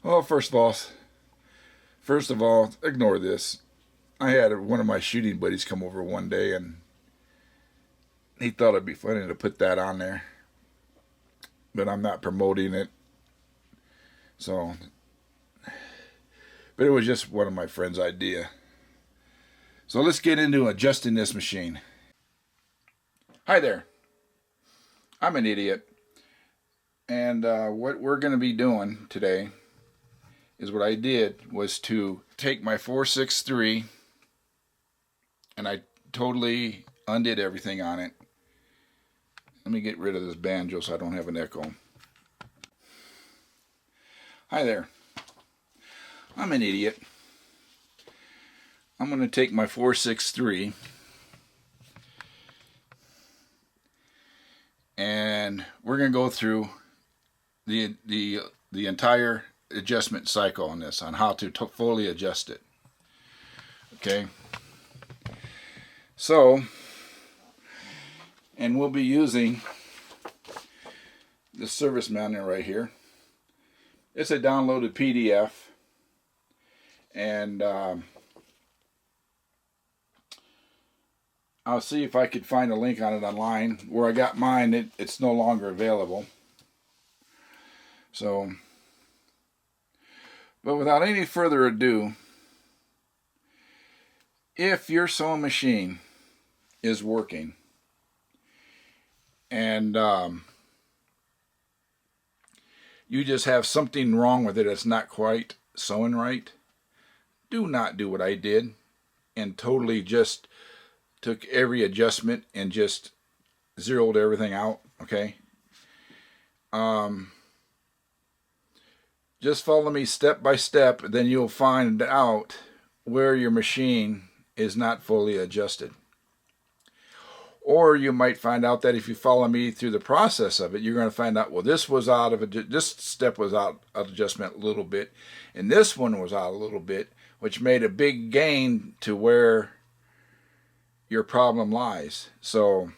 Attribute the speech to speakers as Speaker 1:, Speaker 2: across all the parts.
Speaker 1: Well, first of all, ignore this. I had one of my shooting buddies come over one day, and he thought it'd be funny to put that on there, but I'm not promoting it. So, but it was just one of my friend's idea. So let's get into adjusting this machine. Hi there. I'm an idiot, and what we're going to be doing today is what I did was to take my 463 and I totally undid everything on it. Let me get rid of this banjo so I don't have an echo. Hi there. I'm an idiot. I'm going to take my 463 and we're going to go through the entire adjustment cycle on this, on how to fully adjust it. Okay. So, and we'll be using the service manual right here. It's a downloaded PDF, and I'll see if I could find a link on it online. Where I got mine, it's no longer available. So, but without any further ado, if your sewing machine is working and you just have something wrong with it, it's not quite sewing right, do not do what I did and totally just took every adjustment and just zeroed everything out. Okay. Just follow me step by step, then you'll find out where your machine is not fully adjusted. Or you might find out that if you follow me through the process of it, you're going to find out, well, this step was out of adjustment a little bit, and this one was out a little bit, which made a big gain to where your problem lies. So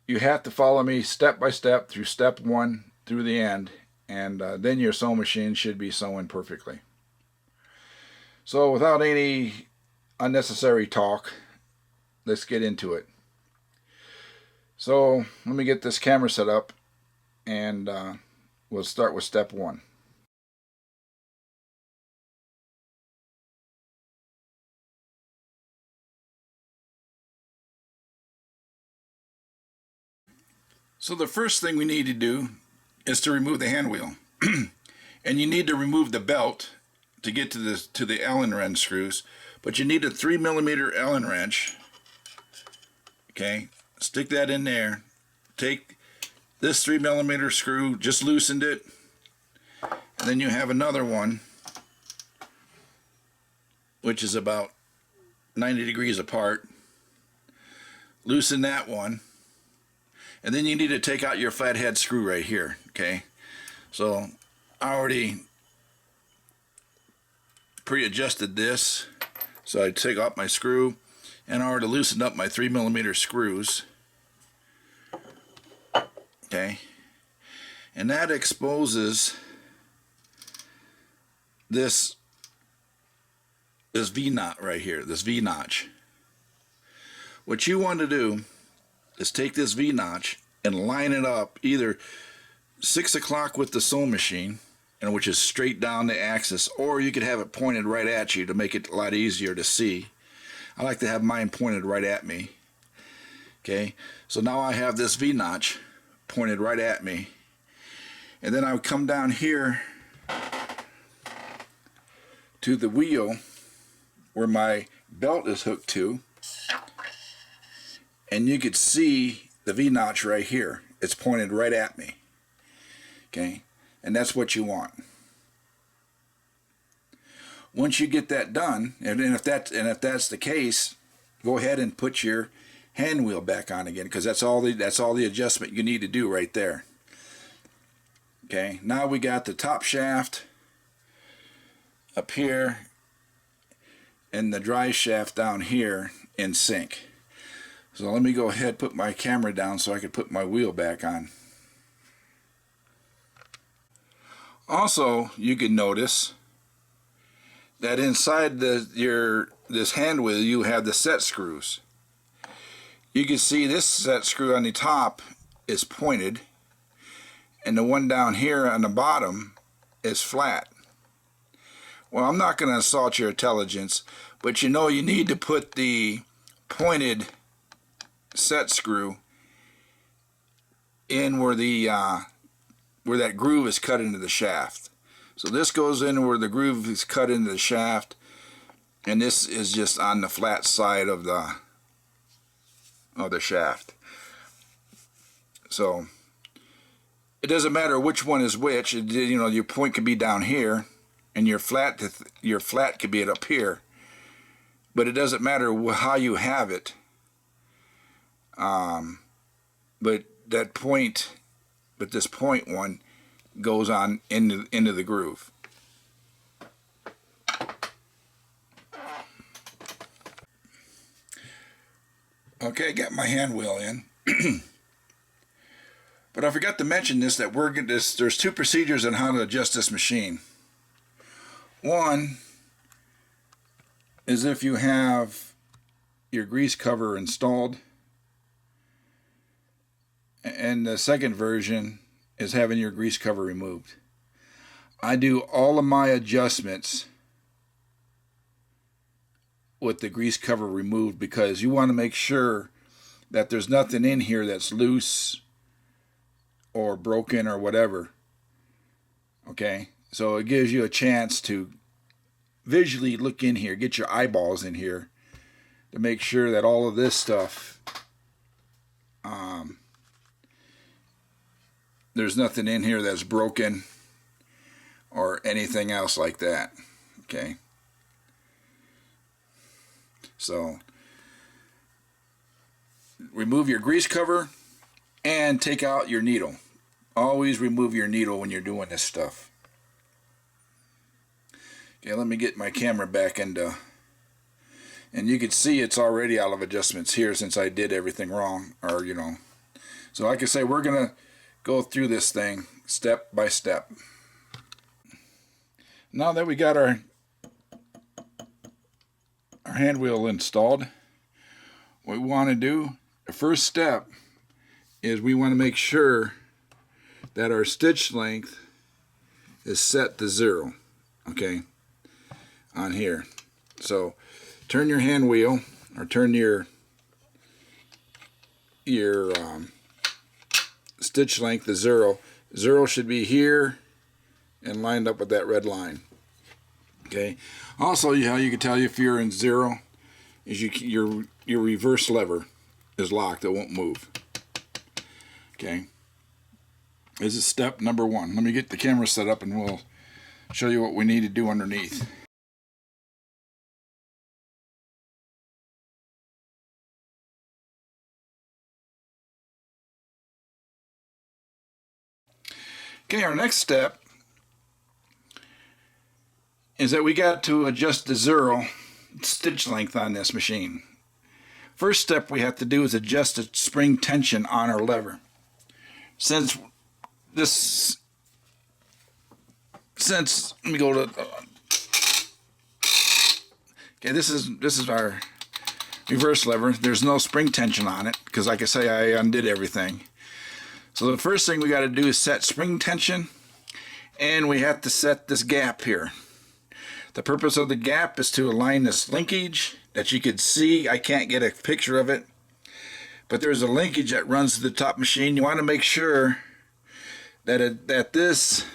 Speaker 1: you have to follow me step by step through step one through the end, and then your sewing machine should be sewing perfectly. So without any unnecessary talk, let's get into it. So let me get this camera set up, and we'll start with step one. So the first thing we need to do is to remove the hand wheel. And you need to remove the belt to get to the Allen wrench screws, but you need a 3mm Allen wrench. Okay, stick that in there. Take this 3mm screw, just loosened it, and then you have another one which is about 90 degrees apart. Loosen that one, and then you need to take out your flathead screw right here. Okay, so I already pre-adjusted this, so I take out my screw, and I already loosened up my 3mm screws. Okay, and that exposes this V-knot right here, this V-notch. What you want to do is take this V-notch and line it up either 6 o'clock with the sewing machine, and which is straight down the axis, or you could have it pointed right at you to make it a lot easier to see. I like to have mine pointed right at me. Okay, so now I have this V-notch pointed right at me, and then I would come down here to the wheel where my belt is hooked to, and you could see the V-notch right here. It's pointed right at me. Okay, and that's what you want. Once you get that done, and if that's the case, go ahead and put your hand wheel back on again, because that's all the adjustment you need to do right there. Okay, now we got the top shaft up here and the dry shaft down here in sync. So let me go ahead and put my camera down so I can put my wheel back on. Also, you can notice that inside this hand wheel you have the set screws. You can see this set screw on the top is pointed, and the one down here on the bottom is flat. Well, I'm not going to insult your intelligence, but you know you need to put the pointed set screw in where that groove is cut into the shaft. So this goes in where the groove is cut into the shaft, and this is just on the flat side of the shaft. So it doesn't matter which one is which. You know, your point could be down here, and your flat could be up here. But it doesn't matter how you have it. But this point one goes on into the groove. Okay, got my hand wheel in. But I forgot to mention this, that there's two procedures on how to adjust this machine. One is if you have your grease cover installed, and the second version is having your grease cover removed. I do all of my adjustments with the grease cover removed, because you want to make sure that there's nothing in here that's loose or broken or whatever. Okay, so it gives you a chance to visually look in here, get your eyeballs in here to make sure that all of this stuff, there's nothing in here that's broken or anything else like that. Okay, so remove your grease cover and take out your needle. Always remove your needle when you're doing this stuff. Okay, let me get my camera back into, and you can see it's already out of adjustments here since I did everything wrong, or you know. So like I say, we're gonna go through this thing step by step. Now that we got our hand wheel installed, what we want to do, the first step is we want to make sure that our stitch length is set to 0. Okay, on here. So turn your hand wheel, or turn your stitch length to 0. 0 should be here and lined up with that red line. Okay. Also, how you can tell if you're in 0 is your reverse lever is locked. It won't move. Okay. This is step number 1. Let me get the camera set up and we'll show you what we need to do underneath. Okay, our next step is that we got to adjust the 0 stitch length on this machine. First step we have to do is adjust the spring tension on our lever. Since let me go to okay, this is our reverse lever. There's no spring tension on it because, like I say, I undid everything. So the first thing we got to do is set spring tension, and we have to set this gap here. The purpose of the gap is to align this linkage that you can see. I can't get a picture of it, but there's a linkage that runs to the top machine. You want to make sure that this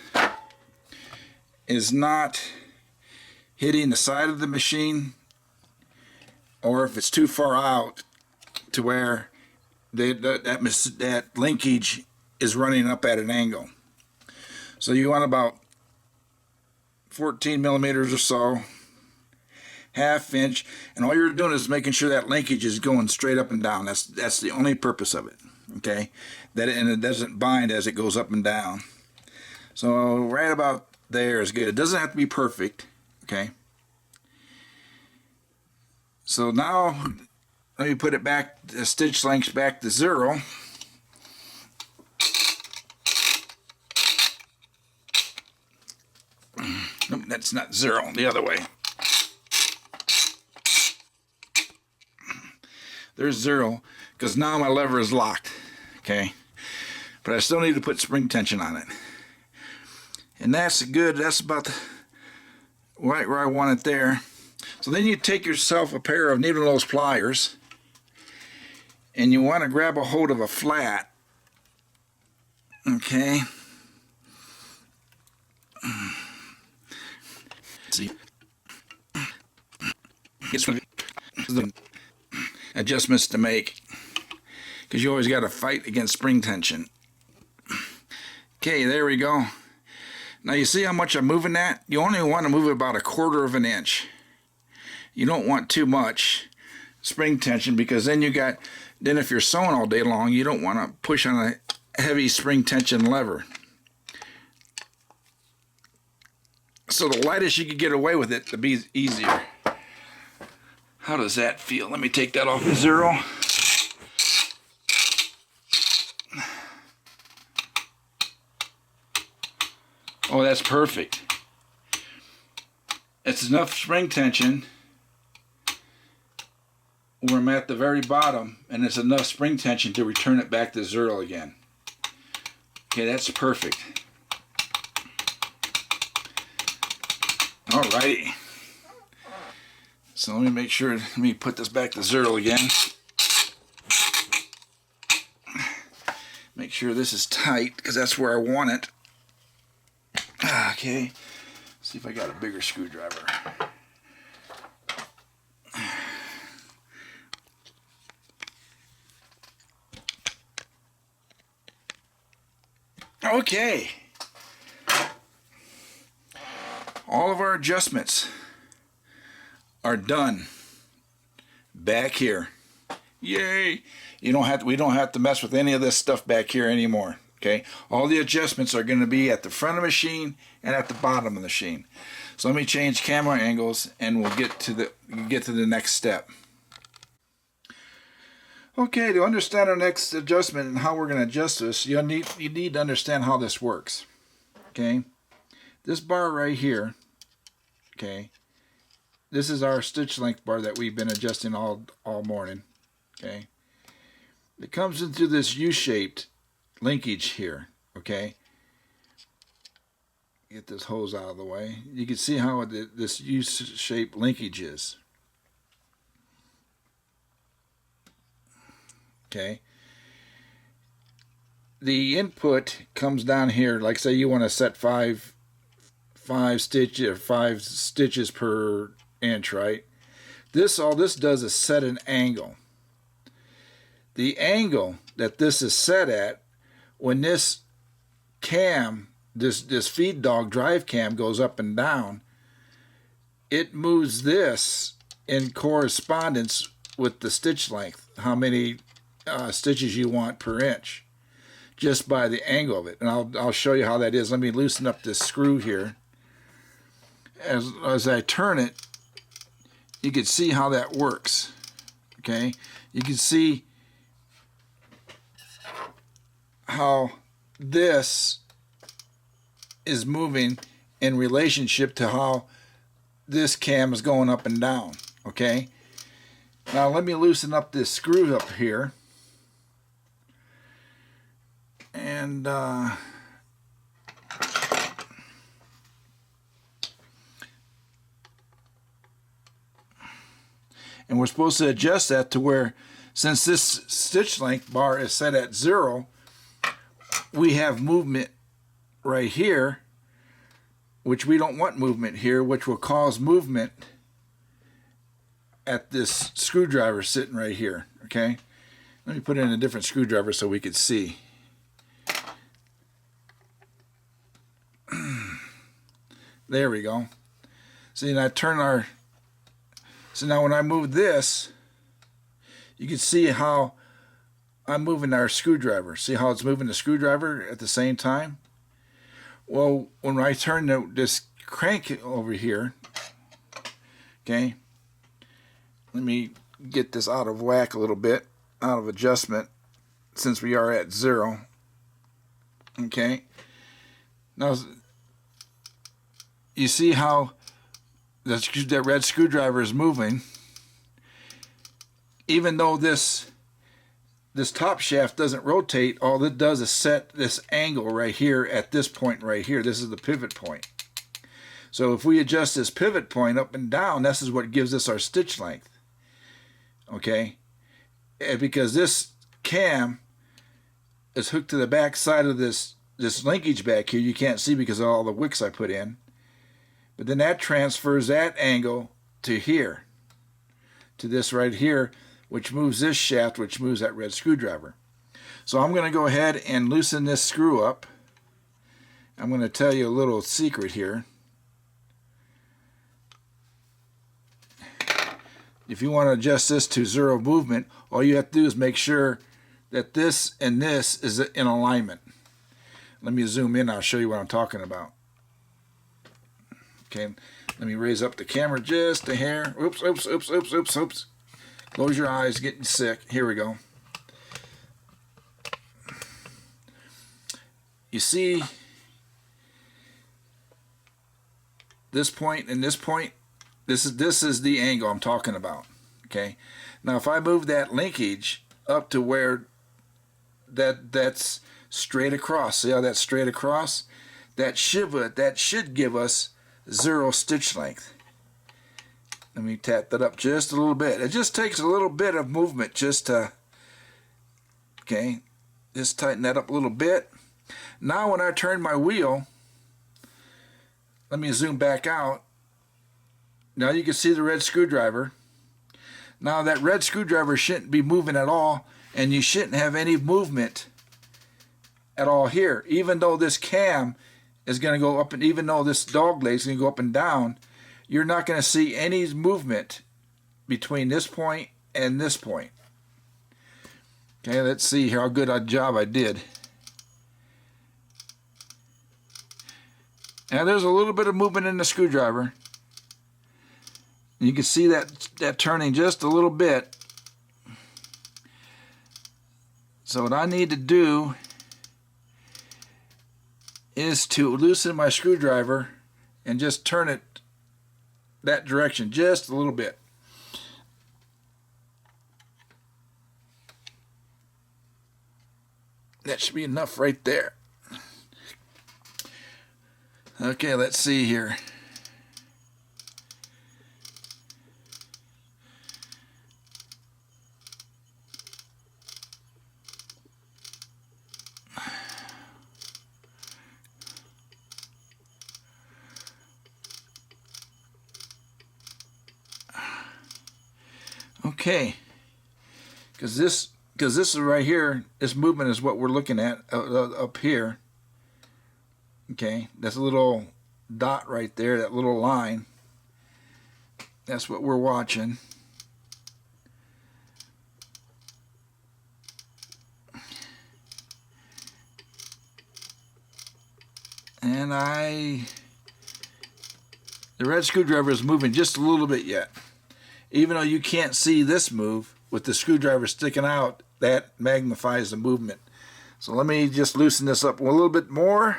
Speaker 1: is not hitting the side of the machine, or if it's too far out to where that linkage is running up at an angle. So you want about 14 millimeters or so, ½ inch, and all you're doing is making sure that linkage is going straight up and down. That's the only purpose of it. Okay, and it doesn't bind as it goes up and down. So right about there is good. It doesn't have to be perfect. Okay. So now let me put it back, the stitch length back to 0. Nope, that's not 0, the other way. There's 0, because now my lever is locked, okay? But I still need to put spring tension on it. And that's good, that's about right where I want it there. So then you take yourself a pair of needle nose pliers, and you want to grab a hold of a flat, okay? See, it's the adjustments to make, because you always got to fight against spring tension. Okay, there we go. Now you see how much I'm moving that? You only want to move it about 1/4 of an inch. You don't want too much spring tension, because then then if you're sewing all day long, you don't want to push on a heavy spring tension lever. So the lightest you could get away with it, to be easier. How does that feel? Let me take that off to 0. Oh, that's perfect. It's enough spring tension where I'm at the very bottom, and it's enough spring tension to return it back to 0 again. Okay, that's perfect. Alrighty. So let me make sure, let me put this back to 0 again. Make sure this is tight, because that's where I want it. Okay, see if I got a bigger screwdriver. Okay, all of our adjustments are done back here. Yay! We don't have to mess with any of this stuff back here anymore. Okay, all the adjustments are going to be at the front of the machine and at the bottom of the machine. So let me change camera angles, and we'll get to the next step. Okay, to understand our next adjustment and how we're going to adjust this, you need to understand how this works. Okay, this bar right here. Okay, this is our stitch length bar that we've been adjusting all morning. Okay, it comes into this U-shaped linkage here. Okay, get this hose out of the way. You can see how this U-shaped linkage is. Okay, the input comes down here. Like say you want to set five stitches per inch, right? All this does is set an angle. The angle that this is set at, when this cam, this feed dog drive cam goes up and down, it moves this in correspondence with the stitch length, how many stitches you want per inch, just by the angle of it. And I'll show you how that is. Let me loosen up this screw here. As I turn it, you can see how that works. Okay, you can see how this is moving in relationship to how this cam is going up and down. Okay, now let me loosen up this screw up here, and we're supposed to adjust that to where, since this stitch length bar is set at 0, we have movement right here, which we don't want movement here, which will cause movement at this screwdriver sitting right here. Okay, let me put in a different screwdriver so we could see. There we go. See, and I turn our, so now when I move this, you can see how I'm moving our screwdriver. See how it's moving the screwdriver at the same time? Well, when I turn this crank over here, okay, let me get this out of whack a little bit, out of adjustment, since we are at 0. Okay, now you see how that red screwdriver is moving, even though this top shaft doesn't rotate. All it does is set this angle right here at this point right here. This is the pivot point. So if we adjust this pivot point up and down, this is what gives us our stitch length. Okay? And because this cam is hooked to the back side of this linkage back here, you can't see because of all the wicks I put in. But then that transfers that angle to here, to this right here, which moves this shaft, which moves that red screwdriver. So I'm going to go ahead and loosen this screw up. I'm going to tell you a little secret here. If you want to adjust this to 0 movement, all you have to do is make sure that this and this is in alignment. Let me zoom in. I'll show you what I'm talking about. Okay, let me raise up the camera just a hair. Oops, oops, oops, oops, oops, oops. Close your eyes, getting sick. Here we go. You see this point and this point? This is the angle I'm talking about. Okay. Now if I move that linkage up to where that's straight across, see how that's straight across? That should give us 0 stitch length. Let me tap that up just a little bit. It just takes a little bit of movement just to, okay, just tighten that up a little bit. Now when I turn my wheel, let me zoom back out. Now you can see the red screwdriver. Now that red screwdriver shouldn't be moving at all, and you shouldn't have any movement at all here. Even though this cam is going to go up, and even though this dog leg is going to go up and down, you're not going to see any movement between this point and this point. Okay, let's see how good a job I did. Now there's a little bit of movement in the screwdriver. You can see that turning just a little bit. So what I need to do is to loosen my screwdriver and just turn it that direction just a little bit. That should be enough right there. Okay, let's see here. Okay, because this is right here. This movement is what we're looking at up here. Okay, that's a little dot right there, that little line. That's what we're watching. And the red screwdriver is moving just a little bit yet. Even though you can't see this move with the screwdriver sticking out, that magnifies the movement. So let me just loosen this up a little bit more.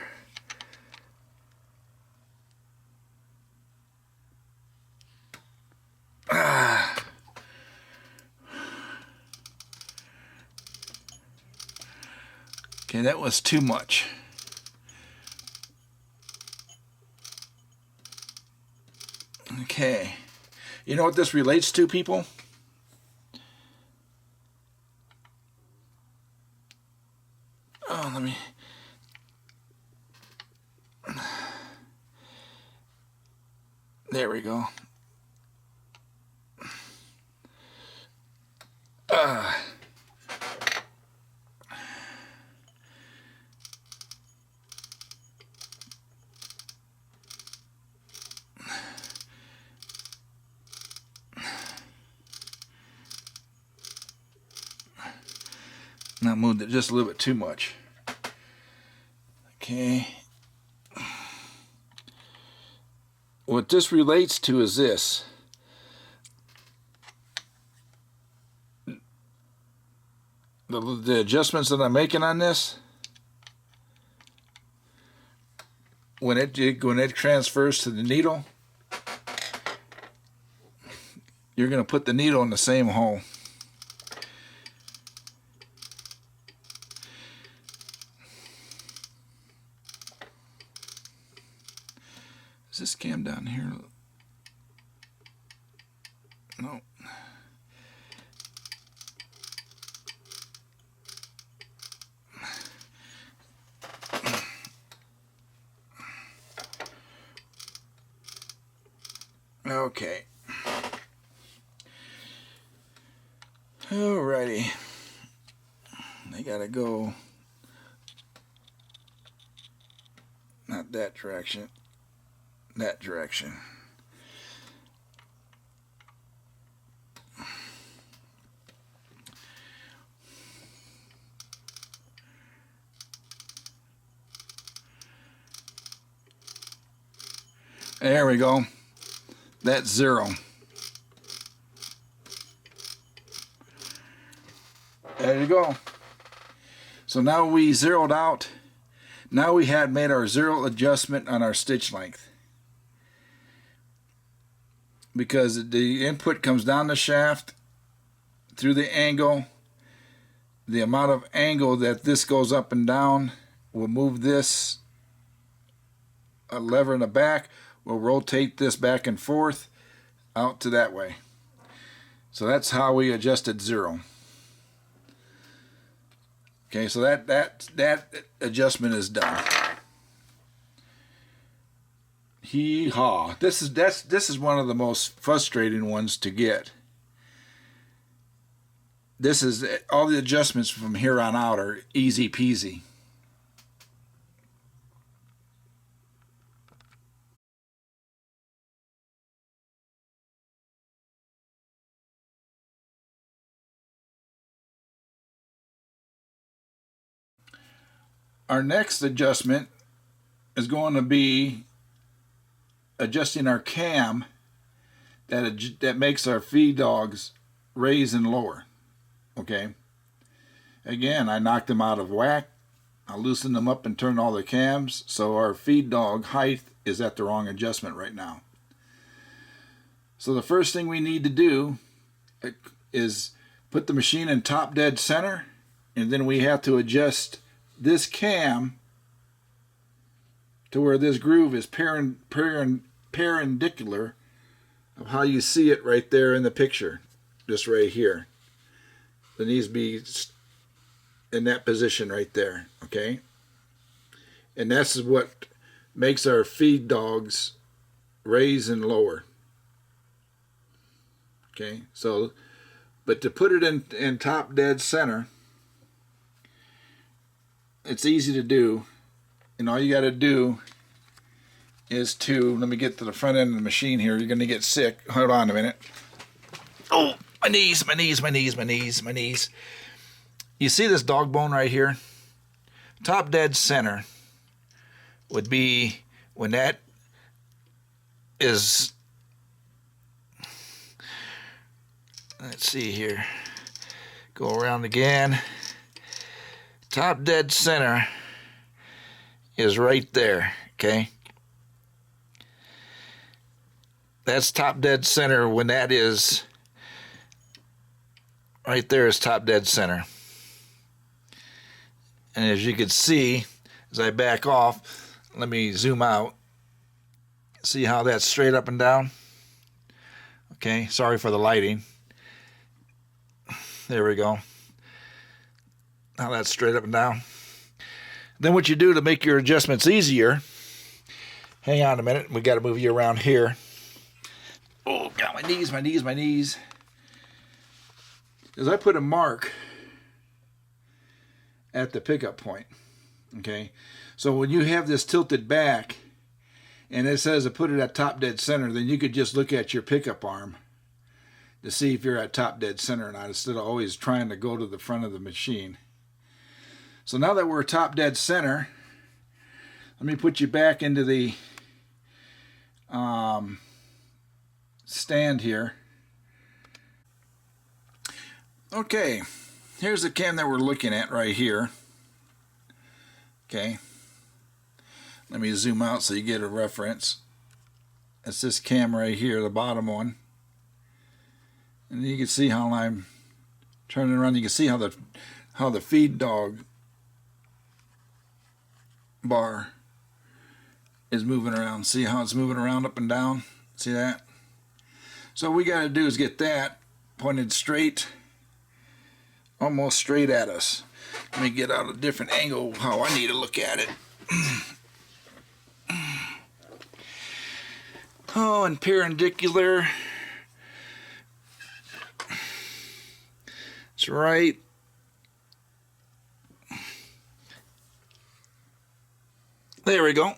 Speaker 1: Okay, that was too much. Okay. You know what this relates to, people? Oh, let me... There we go. I moved it just a little bit too much. Okay. What this relates to is this. The adjustments that I'm making on this when it transfers to the needle, you're going to put the needle in the same hole. Is this cam down here? No. Okay. Alrighty. I gotta go. Not that direction. That direction. There we go. That's 0. There you go. So now we zeroed out. Now we had made our 0 adjustment on our stitch length. Because the input comes down the shaft through the angle. The amount of angle that this goes up and down will move this a lever in the back. We'll rotate this back and forth out to that way. So that's how we adjusted 0. Okay, so that adjustment is done. Hee-haw. This is one of the most frustrating ones to get. This is all the adjustments from here on out are easy peasy. Our next adjustment is going to be adjusting our cam that makes our feed dogs raise and lower. Okay. Again, I knocked them out of whack. I loosened them up and turned all the cams, so our feed dog height is at the wrong adjustment right now. So the first thing we need to do is put the machine in top dead center, and then we have to adjust this cam to where this groove is perpendicular of how you see it right there in the picture, just right here. It needs to be in that position right there, okay? And that's what makes our feed dogs raise and lower. Okay, so, but to put it in top dead center, it's easy to do, and all you got to do is to, let me get to the front end of the machine here. You're going to get sick. Hold on a minute. Oh, my knees, my knees, my knees, my knees, my knees. You see this dog bone right here? Top dead center would be when that is, let's see here, go around again. Top dead center is right there, okay? That's top dead center when that is, right there is top dead center. And as you can see, as I back off, let me zoom out. See how that's straight up and down? Okay, sorry for the lighting. There we go. Now that's straight up and down. Then what you do to make your adjustments easier, hang on a minute, we got to move you around here. Oh, got my knees, my knees, my knees. Is I put a mark at the pickup point, okay? So when you have this tilted back, and it says to put it at top dead center, then you could just look at your pickup arm to see if you're at top dead center or not, instead of always trying to go to the front of the machine. So now that we're top dead center, let me put you back into the stand here. Okay, here's the cam that we're looking at right here. Okay, Let me zoom out so you get a reference. It's this cam right here, the bottom one. And you can see how I'm turning around. You can see how the feed dog bar is moving around. See how it's moving around up and down? See that? So what we got to do is get that pointed straight, almost straight at us. Let me get out a different angle how I need to look at it. Oh, and perpendicular. It's right. There we go.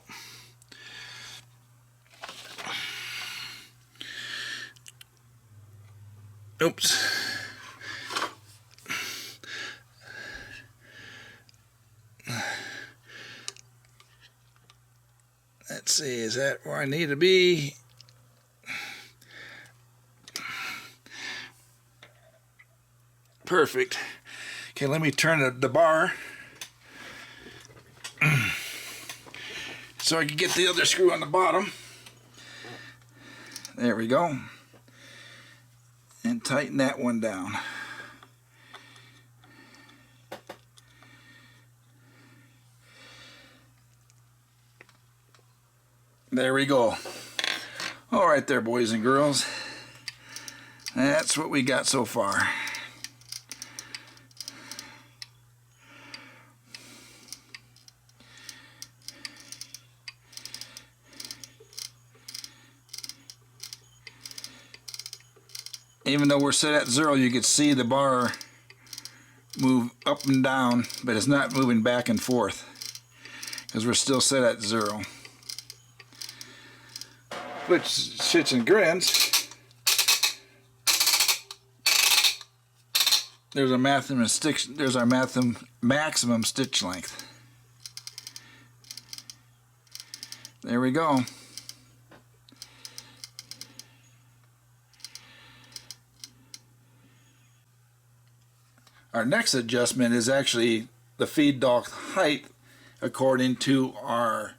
Speaker 1: Oops. Let's see, is that where I need to be? Perfect. Okay, let me turn the bar so I can get the other screw on the bottom. There we go. And tighten that one down. There we go. All right there, boys and girls. That's what we got so far. Even though we're set at 0, you can see the bar move up and down, but it's not moving back and forth because we're still set at 0. Which shits and grins. There's our maximum stitch length. There we go. Our next adjustment is actually the feed dog height according to our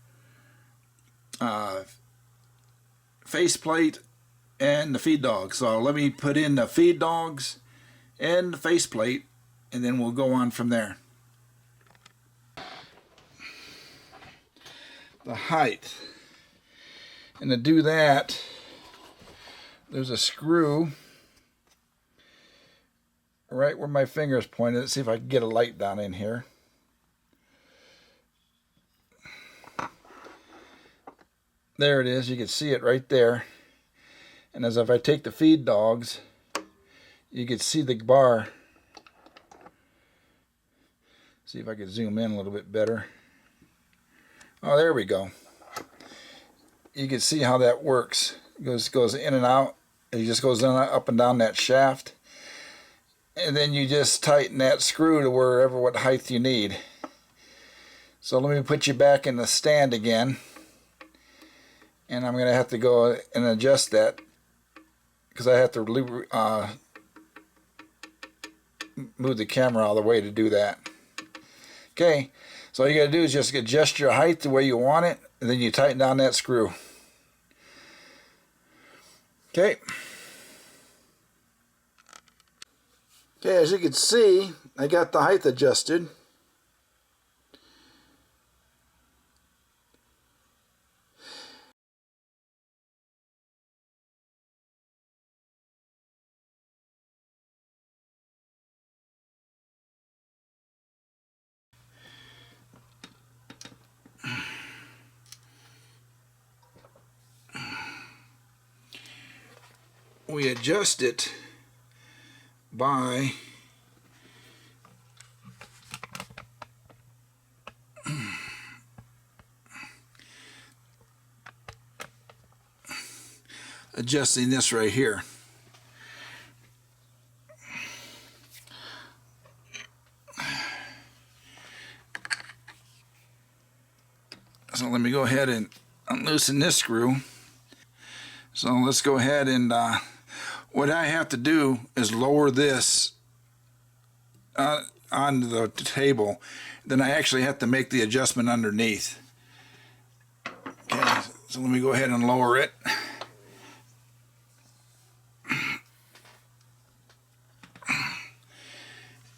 Speaker 1: faceplate and the feed dog. So let me put in the feed dogs and the faceplate, and then we'll go on from there. The height. And to do that, there's a screw right where my finger is pointed. Let's see if I can get a light down in here. There it is. You can see it right there. And as if I take the feed dogs, you can see the bar. See if I can zoom in a little bit better. Oh, there we go. You can see how that works. It goes in and out. It just goes up and down that shaft. And then you just tighten that screw to what height you need. So let me put you back in the stand again. And I'm going to have to go and adjust that because I have to move the camera out of the way to do that. Okay, so all you got to do is just adjust your height the way you want it, and then you tighten down that screw. Okay. Okay, as you can see, I got the height adjusted. We adjust it by adjusting this right here. So let me go ahead and unloosen this screw. So let's go ahead and what I have to do is lower this onto the table. Then I actually have to make the adjustment underneath. So let me go ahead and lower it.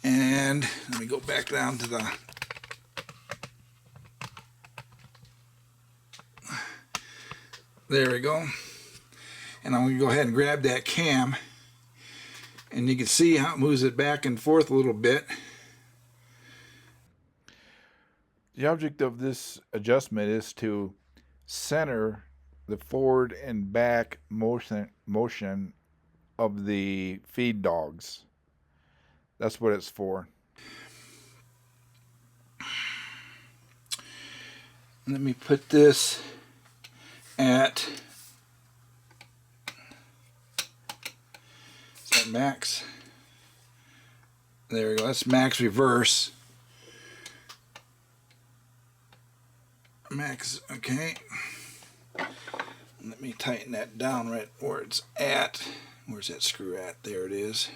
Speaker 1: And let me go back down to the... There we go. And I'm going to go ahead and grab that cam. And you can see how it moves it back and forth a little bit. The object of this adjustment is to center the forward and back motion of the feed dogs. That's what it's for. Let me put this at, is that max? There we go, that's max reverse. Max, okay. Let me tighten that down right where it's at. Where's that screw at? There it is.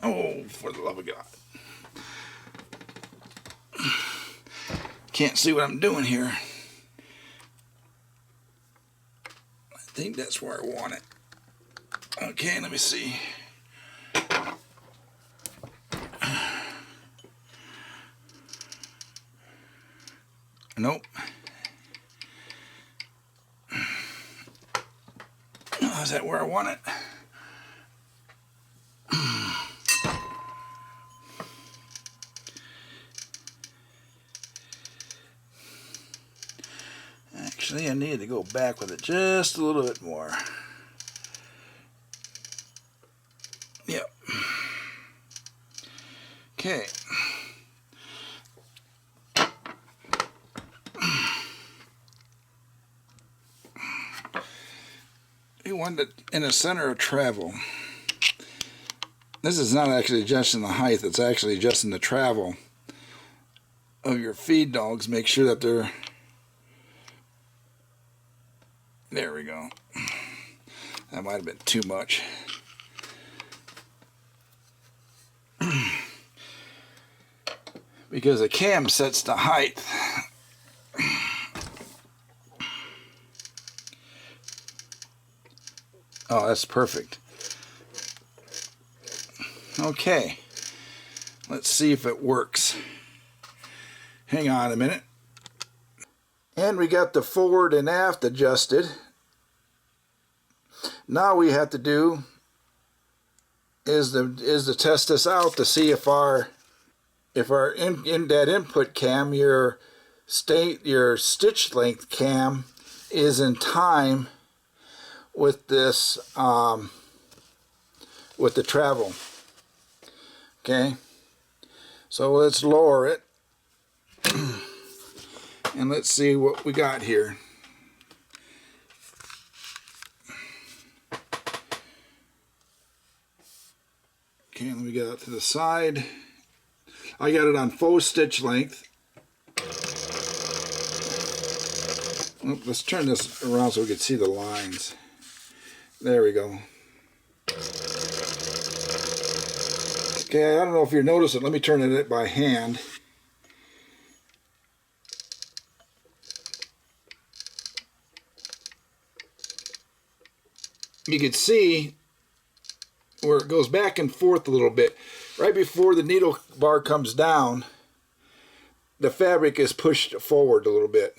Speaker 1: Oh, for the love of God. Can't see what I'm doing here. I think that's where I want it. Okay, let me see. Nope. Oh, is that where I want it? Actually, I need to go back with it just a little bit more. Yep. Okay. You want it in the center of travel. This is not actually adjusting the height, it's actually adjusting the travel of your feed dogs. Make sure that they're... There we go. That might have been too much. Because the cam sets the height. Oh, that's perfect. Okay. Let's see if it works. Hang on a minute. And we got the forward and aft adjusted. Now we have to do is to test this out to see if our in that input cam, your stitch length cam, is in time with this with the travel. Okay, so let's lower it and let's see what we got here. Okay, let me get out to the side. I got it on faux stitch length. Oh, let's turn this around so we can see the lines. There we go. Okay, I don't know if you notice it. Let me turn it by hand. You can see where it goes back and forth a little bit. Right before the needle bar comes down, the fabric is pushed forward a little bit.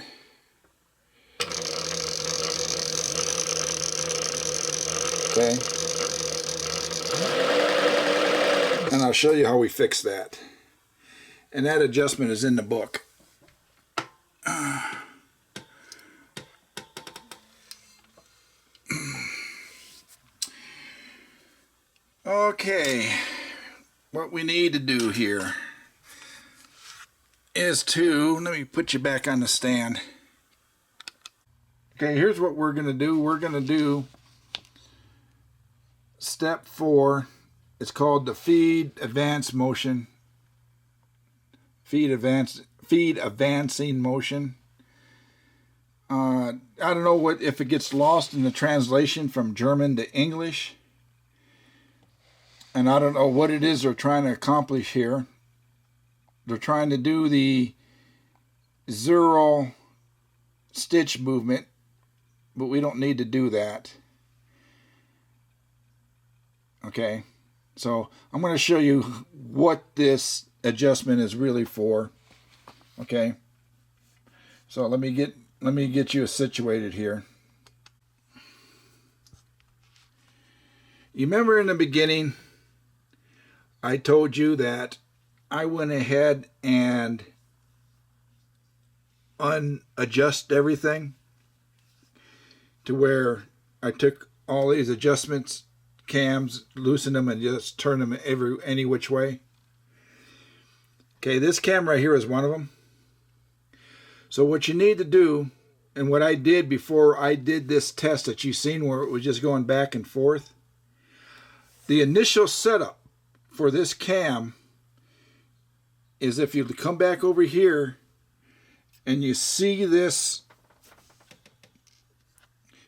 Speaker 1: Okay. And I'll show you how we fix that. And that adjustment is in the book. Okay, what we need to do here is to, let me put you back on the stand. Okay, here's what we're going to do. We're going to do
Speaker 2: step 4. It's called the feed advance motion. Feed advancing motion. I don't know if it gets lost in the translation from German to English. And I don't know what it is they're trying to accomplish here. They're trying to do the 0 stitch movement, but we don't need to do that. Okay, so I'm going to show you what this adjustment is really for. Okay, so let me get you situated here. You remember in the beginning I told you that I went ahead and unadjust everything to where I took all these adjustments, cams, loosen them, and just turn them any which way. Okay, this cam right here is one of them. So what you need to do, and what I did before I did this test that you've seen where it was just going back and forth, the initial setup for this cam is if you come back over here and you see this,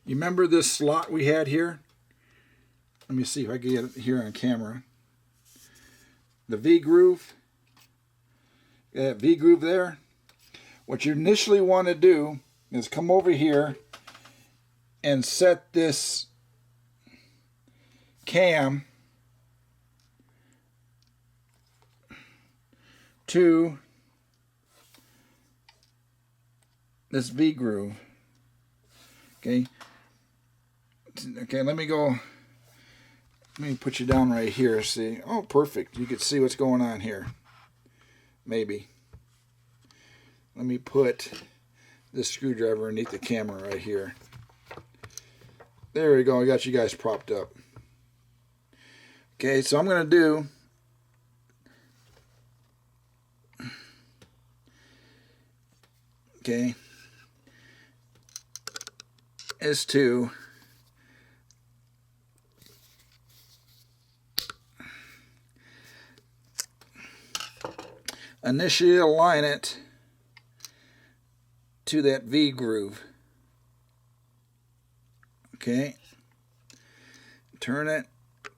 Speaker 2: you remember this slot we had here? Let me see if I can get it here on camera. The V-groove, that V-groove there. What you initially want to do is come over here and set this cam to this V-groove. Okay, let me put you down right here. See, oh, perfect. You can see what's going on here. Maybe. Let me put this screwdriver underneath the camera right here. There we go. I got you guys propped up. Okay, so I'm going to do is to initially align it to that V groove. Okay, turn it,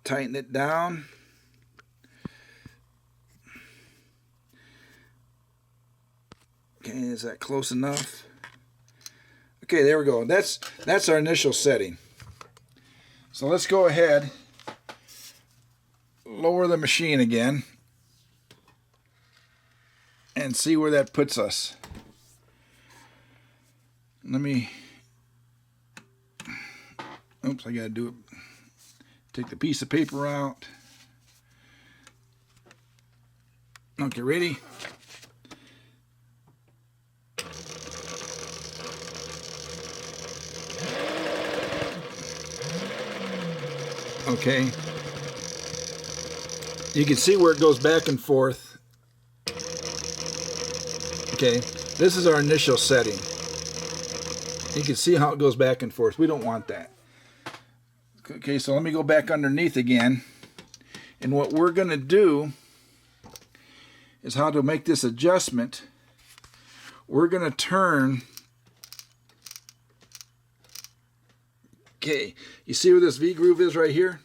Speaker 2: tighten it down. Okay, is that close enough? Okay, there we go. That's our initial setting. So let's go ahead, lower the machine again, and see where that puts us. Let me, oops, I gotta do it. Take the piece of paper out. Okay, ready? Okay, you can see where it goes back and forth. Okay, this is our initial setting. You can see how it goes back and forth. We don't want that. Okay, so let me go back underneath again. And what we're going to do is how to make this adjustment. We're going to turn. Okay, you see where this V-groove is right here?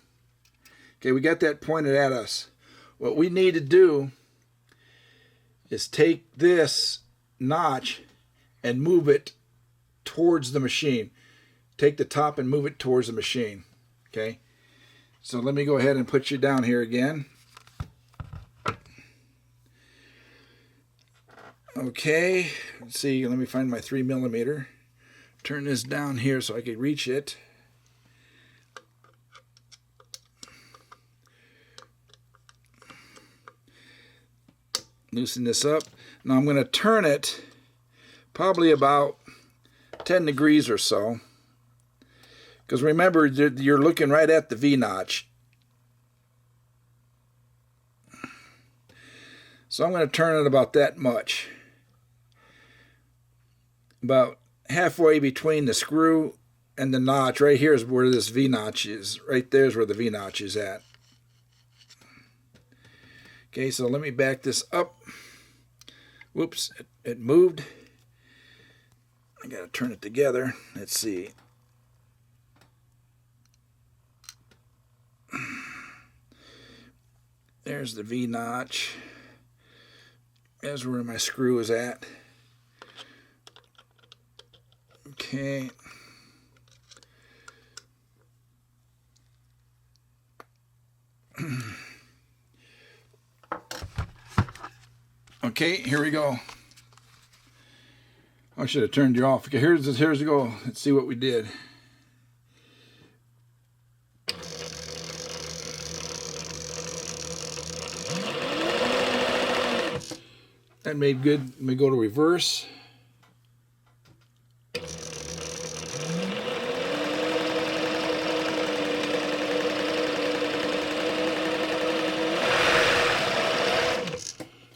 Speaker 2: Okay, we got that pointed at us. What we need to do is take this notch and move it towards the machine. Take the top and move it towards the machine. Okay, so let me go ahead and put you down here again. Okay, let's see, let me find my 3mm. Turn this down here so I can reach it. Loosen this up. Now I'm going to turn it probably about 10 degrees or so. Because remember, you're looking right at the V-notch. So I'm going to turn it about that much. About halfway between the screw And the notch right here is where this V-notch is. Right there is where the V-notch is at. Okay, so let me back this up. Whoops, it moved. I gotta turn it together. Let's see. There's the V-notch. There's where my screw is at. Okay. Okay, here we go. I should have turned you off. Okay, here's the go. Let's see what we did. That made good. Let me go to reverse.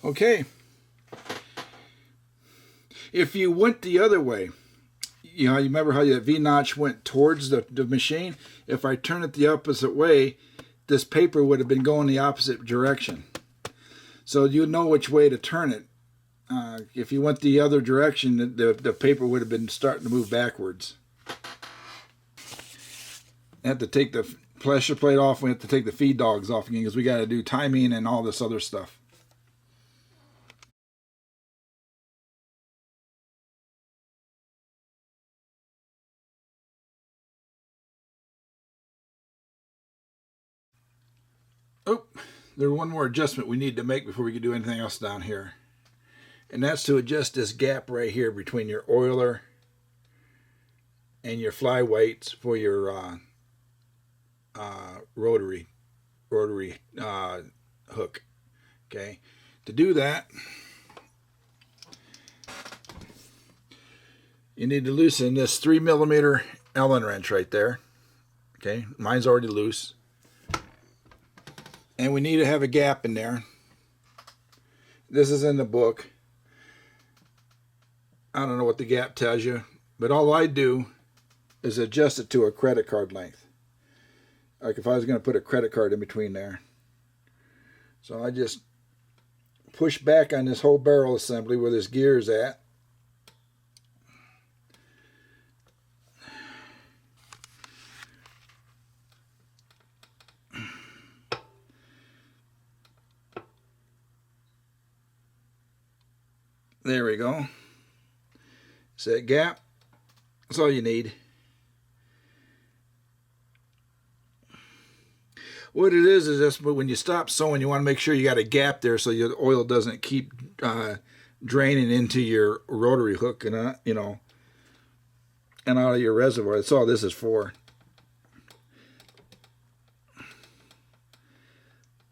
Speaker 2: Okay. If you went the other way, you remember how the V-notch went towards the machine? If I turn it the opposite way, this paper would have been going the opposite direction. So you know which way to turn it. If you went the other direction, the paper would have been starting to move backwards. I have to take the pressure plate off. We have to take the feed dogs off again because we got to do timing and all this other stuff. Oh, there's one more adjustment we need to make before we can do anything else down here. And that's to adjust this gap right here between your oiler and your fly weights for your rotary hook. Okay, to do that, you need to loosen this 3mm Allen wrench right there. Okay, mine's already loose. And we need to have a gap in there. This is in the book. I don't know what the gap tells you, but all I do is adjust it to a credit card length. Like if I was going to put a credit card in between there. So I just push back on this whole barrel assembly where this gear is at. There we go. Set gap. That's all you need. What it is just when you stop sewing, you want to make sure you got a gap there so your oil doesn't keep draining into your rotary hook and and out of your reservoir. That's all this is for.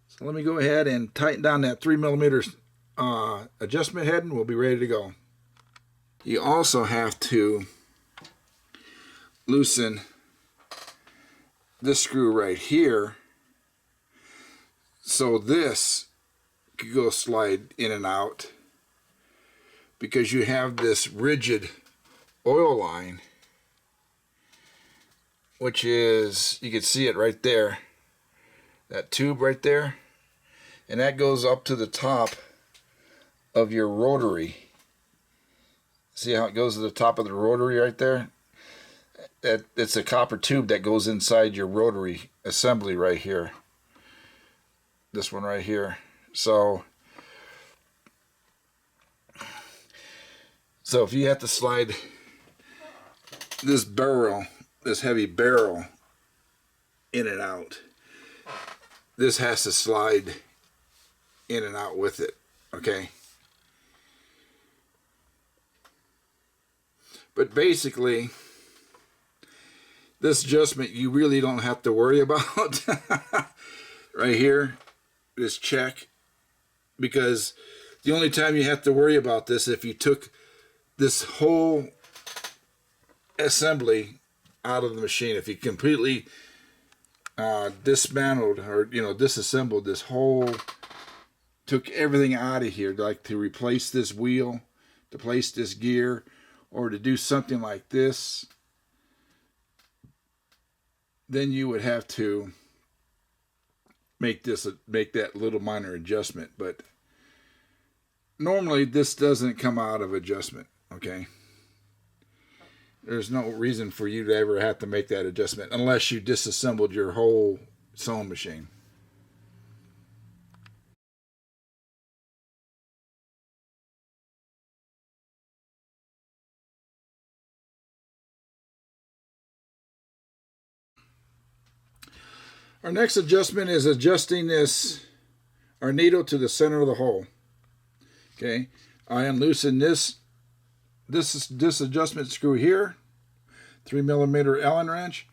Speaker 2: So let me go ahead and tighten down that 3mm adjustment head, and we'll be ready to go. You also have to loosen this screw right here so this could go slide in and out, because you have this rigid oil line, which is, you can see it right there, that tube right there, and that goes up to the top of your rotary. See how it goes to the top of the rotary right there? It's a copper tube that goes inside your rotary assembly right here. This one right here. So if you have to slide this barrel, this heavy barrel, in and out, this has to slide in and out with it, okay? But basically, this adjustment you really don't have to worry about. Right here, this check, because the only time you have to worry about this is if you took this whole assembly out of the machine. If you completely dismantled or disassembled this whole, took everything out of here, like to replace this wheel, to place this gear, or to do something like this, then you would have to make that little minor adjustment. But normally this doesn't come out of adjustment, okay? There's no reason for you to ever have to make that adjustment unless you disassembled your whole sewing machine. Our next adjustment is adjusting our needle to the center of the hole. Okay, I unloosen this adjustment screw here, 3mm Allen wrench,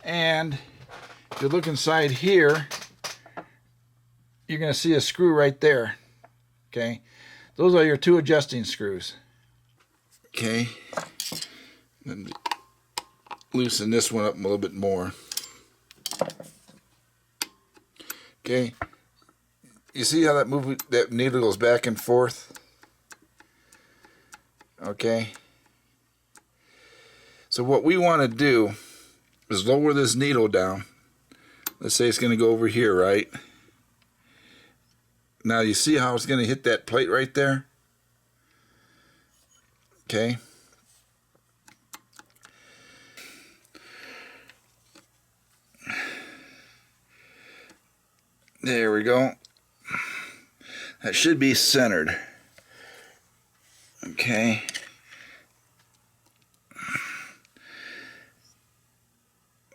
Speaker 2: and if you look inside here, you're going to see a screw right there. Okay, those are your 2 adjusting screws. Okay, let me loosen this one up a little bit more. Okay, you see how that needle goes back and forth? Okay, so what we want to do is lower this needle down. Let's say it's going to go over here, right? Now you see how it's going to hit that plate right there? Okay. There we go. That should be centered. Okay.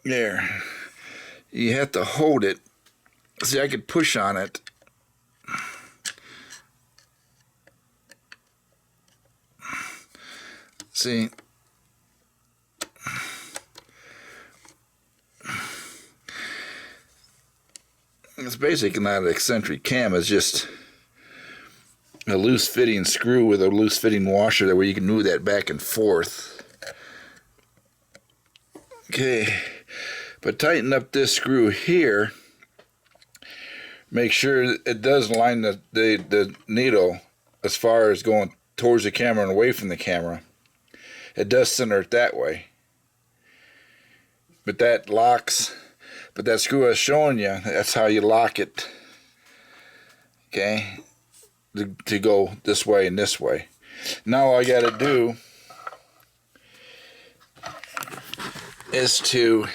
Speaker 2: There. You have to hold it. See, I could push on it. See. It's basically not an eccentric cam, it's just a loose fitting screw with a loose fitting washer there where you can move that back and forth. Okay, but tighten up this screw here. Make sure it does line the needle as far as going towards the camera and away from the camera. It does center it that way. But that locks. But that screw I was showing you, that's how you lock it. Okay? To go this way and this way. Now all I got to do is to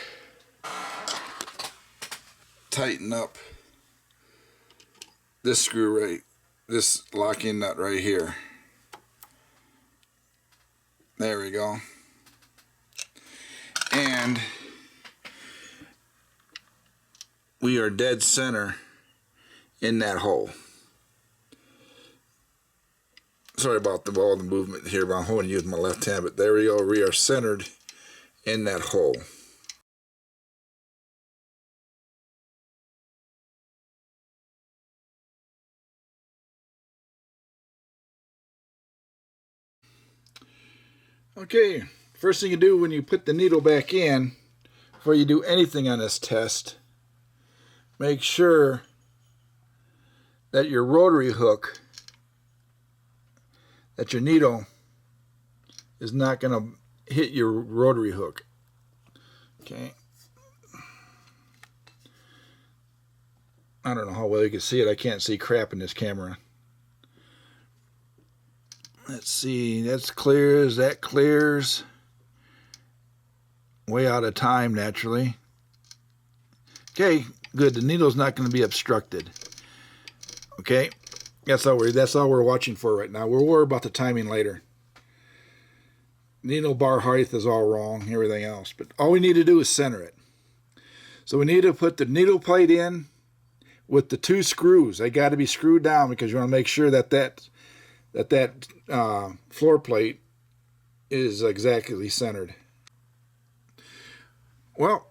Speaker 2: tighten up this screw this locking nut right here. There we go. And we are dead center in that hole. Sorry about all the movement here, but I'm holding to use my left hand, but there we go. We are centered in that hole. Okay, first thing you do when you put the needle back in, before you do anything on this test, make sure that your rotary hook, that your needle is not going to hit your rotary hook. Okay. I don't know how well you can see it. I can't see crap in this camera. Let's see. That clears. Way out of time, naturally. Okay, good. The needle's not going to be obstructed. Okay, that's all we're watching for right now. We'll worry about the timing later. Needle bar height is all wrong, everything else. But all we need to do is center it. So we need to put the needle plate in with the 2 screws. They got to be screwed down because you want to make sure that floor plate is exactly centered. Well,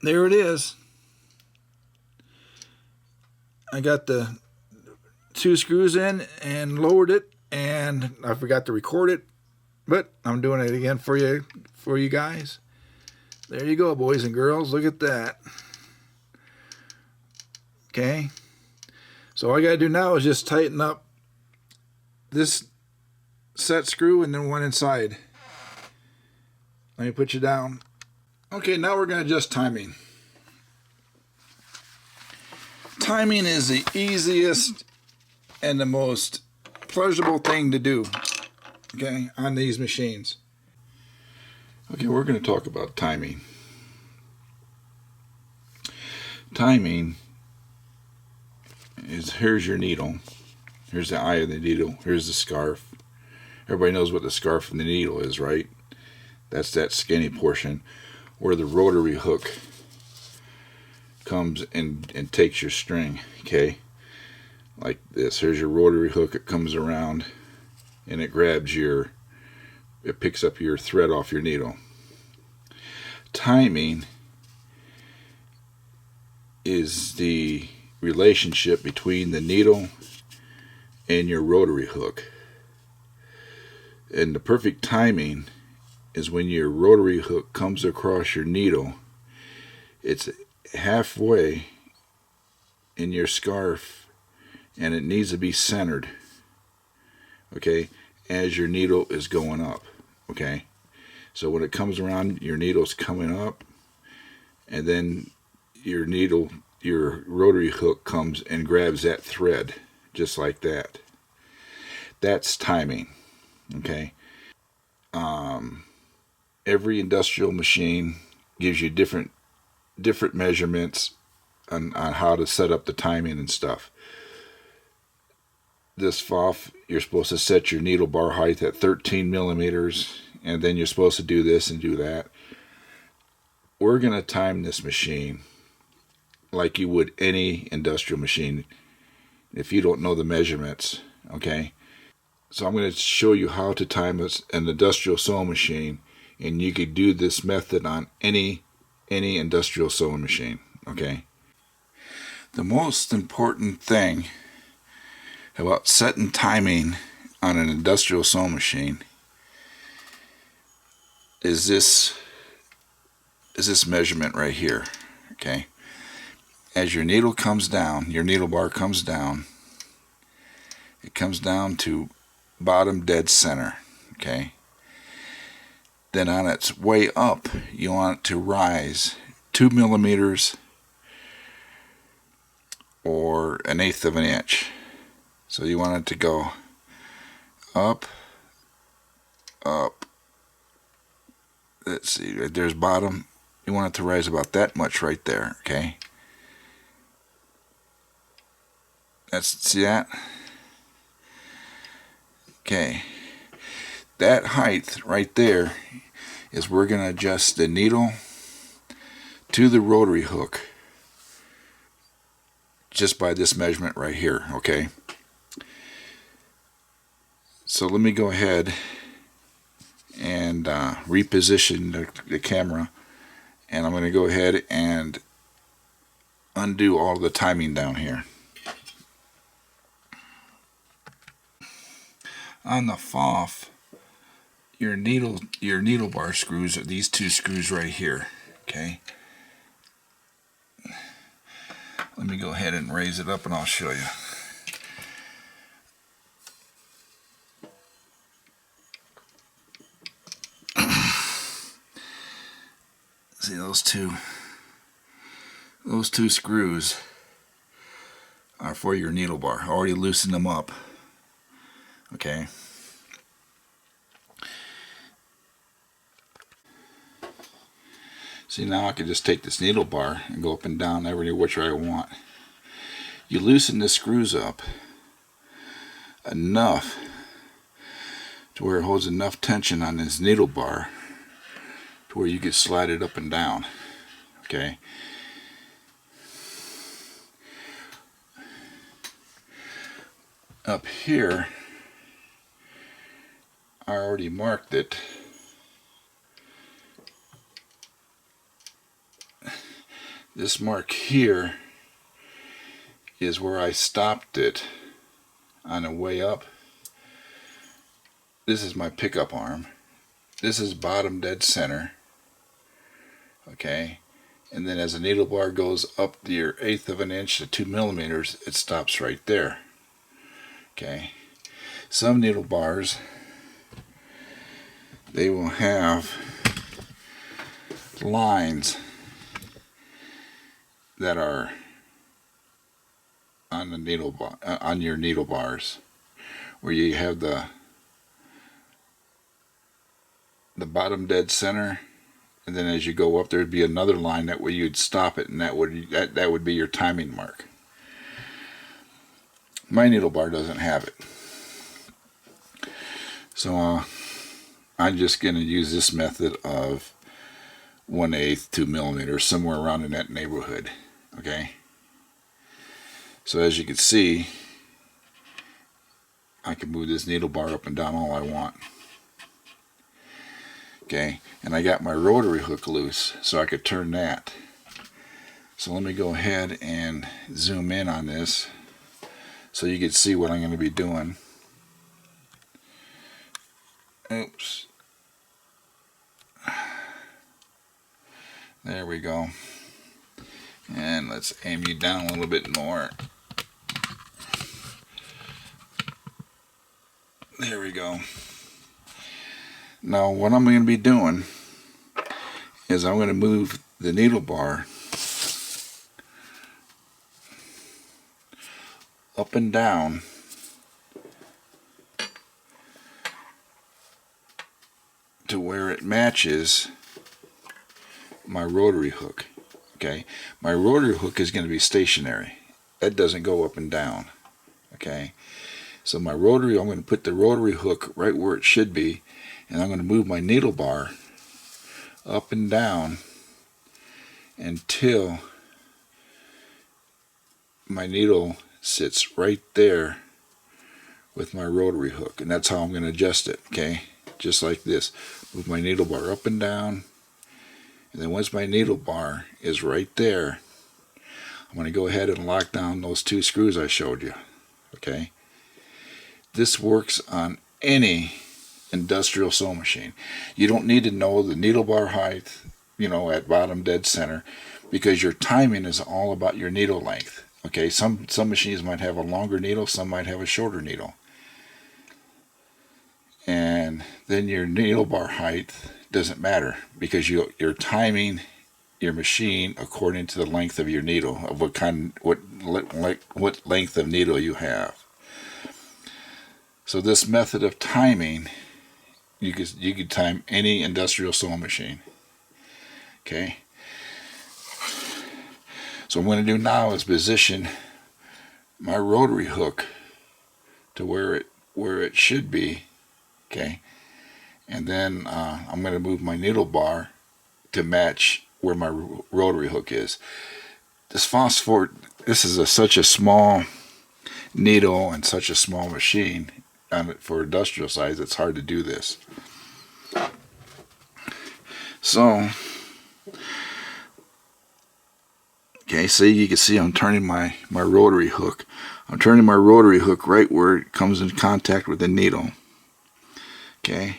Speaker 2: there it is. I got the 2 screws in and lowered it, and I forgot to record it, but I'm doing it again for you guys. There you go, boys and girls. Look at that. Okay. So all I got to do now is just tighten up this set screw and then one inside. Let me put you down. Okay, now we're going to adjust timing. Timing is the easiest and the most pleasurable thing to do, okay, on these machines. Okay, we're going to talk about timing. Timing is, here's your needle, here's the eye of the needle, here's the scarf. Everybody knows what the scarf and the needle is, right? That's that skinny portion where the rotary hook comes and takes your string, okay? Like this. Here's your rotary hook. It comes around and it grabs it picks up your thread off your needle. Timing is the relationship between the needle and your rotary hook. And the perfect timing is when your rotary hook comes across your needle. It's halfway in your scarf and it needs to be centered, okay, as your needle is going up, okay? So when it comes around, your needle's coming up, and then your rotary hook comes and grabs that thread, just like that. That's timing, okay? Every industrial machine gives you different measurements on how to set up the timing and stuff. This Pfaff, you're supposed to set your needle bar height at 13 millimeters, and then you're supposed to do this and do that. We're going to time this machine like you would any industrial machine if you don't know the measurements, okay? So I'm going to show you how to time an industrial sewing machine, and you could do this method on any industrial sewing machine, okay? The most important thing about setting timing on an industrial sewing machine is this measurement right here, okay? As your needle comes down, your needle bar comes down, it comes down to bottom dead center, okay? Then on its way up, you want it to rise 2 millimeters or 1/8 of an inch. So you want it to go up, up. Let's see, there's bottom. You want it to rise about that much right there, okay? See that? Okay. That height right there is we're going to adjust the needle to the rotary hook just by this measurement right here, okay? So let me go ahead and reposition the camera, and I'm going to go ahead and undo all the timing down here. On the Pfaff, your needle bar screws are these two screws right here, okay? Let me go ahead and raise it up and I'll show you. See those two screws are for your needle bar. I already loosened them up, okay? See, now I can just take this needle bar and go up and down every which way I want. You loosen the screws up enough to where it holds enough tension on this needle bar to where you can slide it up and down, okay? Up here, I already marked it. This mark here is where I stopped it on the way up. This is my pickup arm. This is bottom dead center, okay? And then as the needle bar goes up to your 1/8 of an inch to 2 millimeters, it stops right there, okay? Some needle bars, they will have
Speaker 1: lines that are on the needle bar, on your needle bars, where you have the bottom dead center, and then as you go up there'd be another line that way you'd stop it, and that would be your timing mark. My needle bar doesn't have it, so I'm just going to use this method of 1/8, 2 millimeters, somewhere around in that neighborhood. Okay, so as you can see, I can move this needle bar up and down all I want. Okay, and I got my rotary hook loose, so I could turn that. So let me go ahead and zoom in on this so you can see what I'm going to be doing. Oops. There we go. And let's aim you down a little bit more. There we go. Now what I'm going to be doing is I'm going to move the needle bar up and down to where it matches my rotary hook. Okay, my rotary hook is going to be stationary. That doesn't go up and down. Okay, so my rotary, I'm going to put the rotary hook right where it should be, and I'm going to move my needle bar up and down until my needle sits right there with my rotary hook, and that's how I'm going to adjust it. Okay, just like this. Move my needle bar up and down, and then once my needle bar is right there, I'm going to go ahead and lock down those 2 screws I showed you. Okay, this works on any industrial sewing machine. You don't need to know the needle bar height, at bottom dead center, because your timing is all about your needle length. Okay, some machines might have a longer needle, some might have a shorter needle. And then your needle bar height doesn't matter, because you're timing your machine according to the length of your needle, of what length of needle you have. So this method of timing, you could time any industrial sewing machine. Okay. So what I'm going to do now is position my rotary hook to where it should be. Okay, and then I'm going to move my needle bar to match where my rotary hook is. This phosphor, this is such a small needle and such a small machine for industrial size. It's hard to do this. So, okay, so you can see I'm turning my rotary hook. I'm turning my rotary hook right where it comes in contact with the needle. Okay,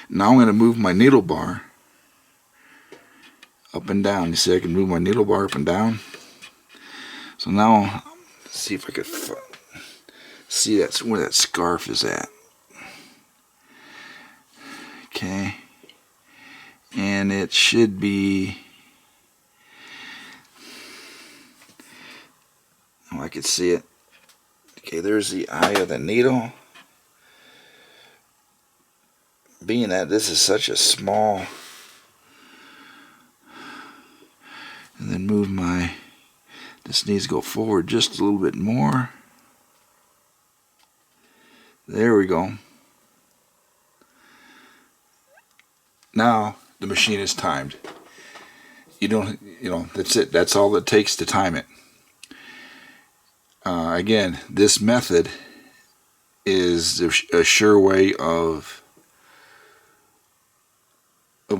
Speaker 1: now I'm going to move my needle bar up and down. You see I can move my needle bar up and down. So now, let's see if I could see that's where that scarf is at. Okay, and it should be, oh, I can see it. Okay, there's the eye of the needle. Being that this is such a small, and then move this needs to go forward just a little bit more. There we go. Now the machine is timed. That's it. That's all it takes to time it. Again, this method is a sure way of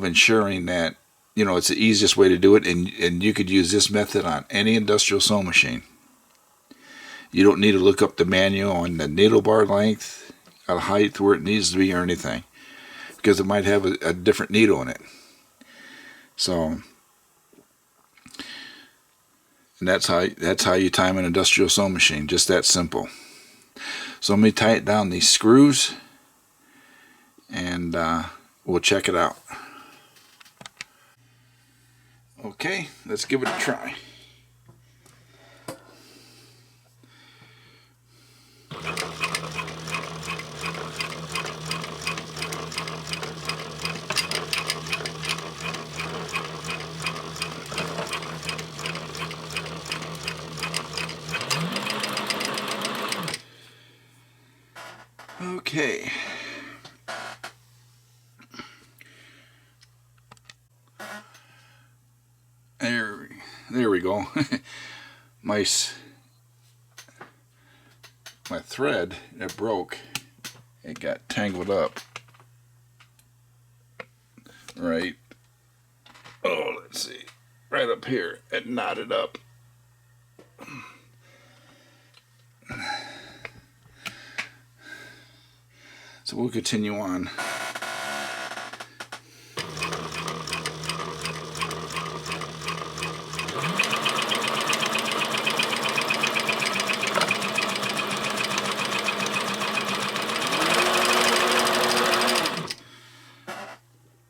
Speaker 1: ensuring that it's the easiest way to do it, and you could use this method on any industrial sewing machine. You don't need to look up the manual on the needle bar length or height where it needs to be or anything, because it might have a different needle in it. So, and that's how you time an industrial sewing machine, just that simple. So let me tighten down these screws, and we'll check it out. Okay, let's give it a try. Okay. There we go. my thread, it broke. It got tangled up. Right. Oh, let's see. Right up here. It knotted up. So we'll continue on.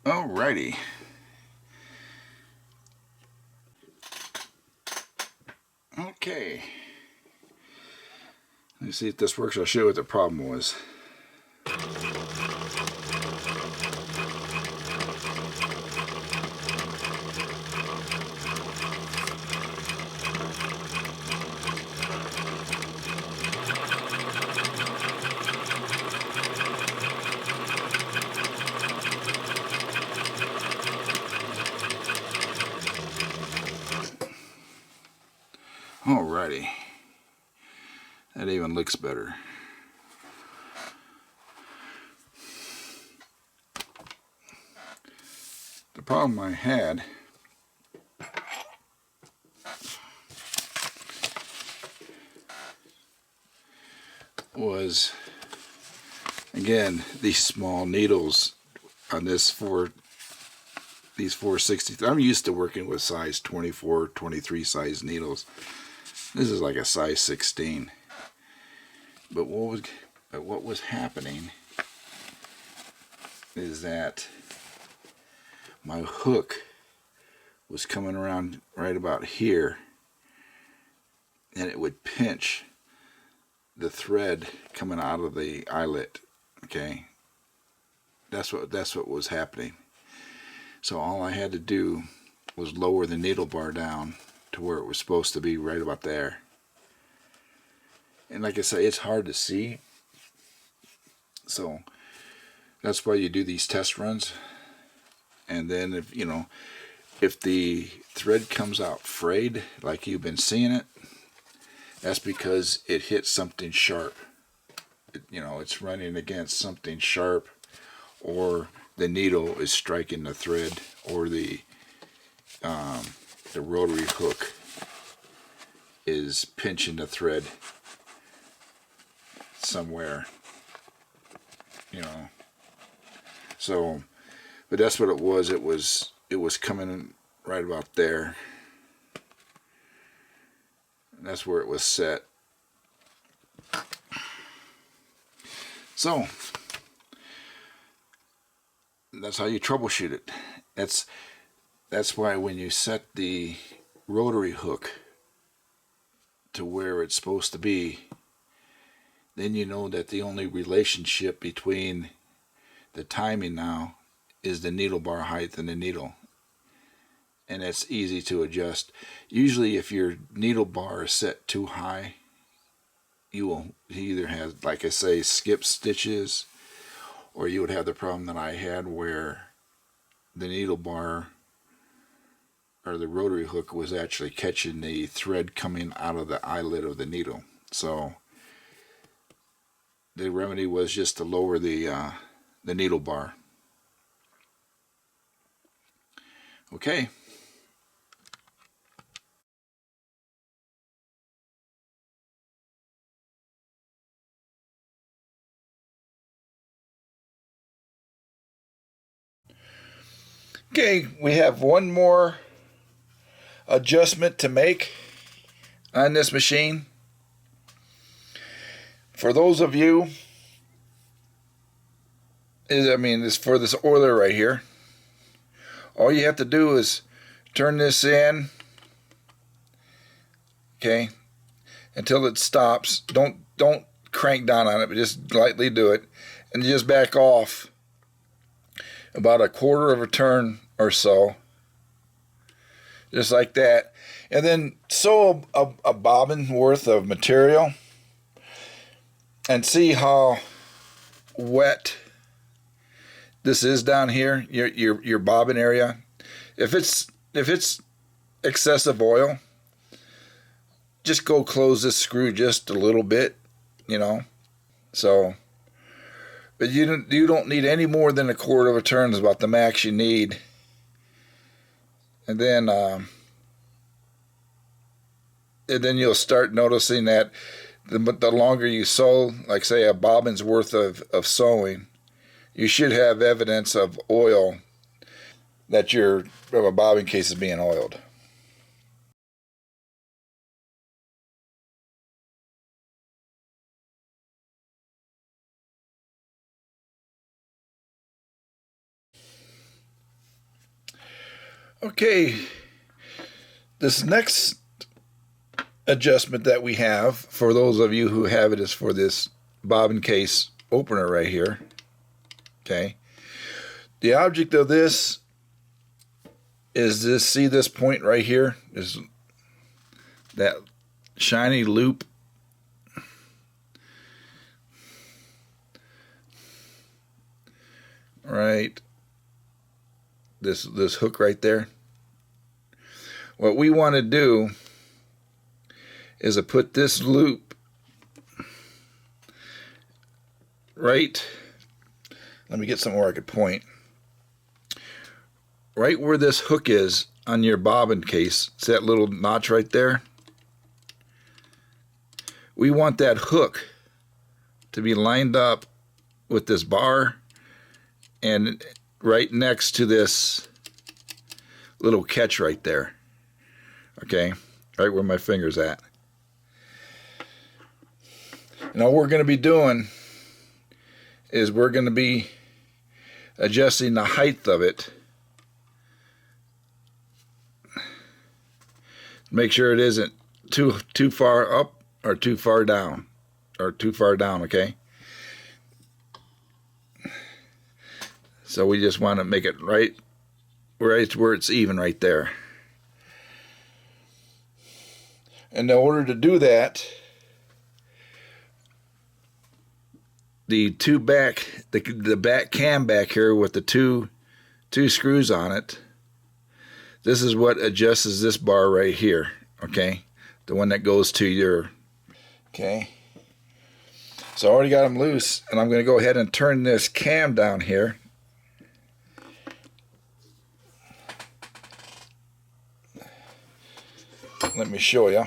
Speaker 1: Alrighty. Okay. Let's see if this works. I'll show you what the problem was. Alrighty. That even looks better. The problem I had was, again, these small needles on these 460. I'm used to working with size 24, 23 size needles. This is like a size 16. But what was happening is that my hook was coming around right about here, and it would pinch the thread coming out of the eyelet. Okay, that's what was happening. So all I had to do was lower the needle bar down to where it was supposed to be, right about there. And like I say, it's hard to see, so that's why you do these test runs. And then if the thread comes out frayed like you've been seeing it, that's because it hit something sharp. It's running against something sharp, or the needle is striking the thread, or the rotary hook is pinching the thread somewhere, So, but that's what it was. It was coming right about there. And that's where it was set. So that's how you troubleshoot it. That's why when you set the rotary hook to where it's supposed to be, then you know that the only relationship between the timing now is the needle bar height and the needle. And it's easy to adjust. Usually if your needle bar is set too high, you either have, like I say, skip stitches, or you would have the problem that I had where the needle bar or the rotary hook was actually catching the thread coming out of the eyelet of the needle. So the remedy was just to lower the needle bar. Okay. Okay, we have one more adjustment to make on this machine. For those of you, it's for this oiler right here. All you have to do is
Speaker 2: turn this in, okay, until it stops. Don't crank down on it, but just lightly do it, and just back off about a quarter of a turn or so, just like that. And then sew a bobbin worth of material and see how wet this is down here, your bobbin area. If it's excessive oil, just go close this screw just a little bit, you know. So, but you don't need any more than a quarter of a turn is about the max you need. And then you'll start noticing that the longer you sew, like say a bobbin's worth of sewing, you should have evidence of oil, that your bobbin case is being oiled. Okay, this next adjustment that we have, for those of you who have it, is for this bobbin case opener right here. Okay, the object of this is this, see this point right here, is that shiny loop. Right, this hook right there. What we want to do is to put this loop right, let me get somewhere I could point, right where this hook is on your bobbin case. It's that little notch right there. We want that hook to be lined up with this bar and right next to this little catch right there. Okay, right where my finger's at. Now what we're going to be doing is we're going to be adjusting the height of it. Make sure it isn't too far up or too far down, okay? So we just want to make it right where it's even right there. And in order to do that, the back cam back here with the two screws on it, this is what adjusts this bar right here, okay? The one that goes to your, okay? So I already got them loose, and I'm going to go ahead and turn this cam down here. Let me show you.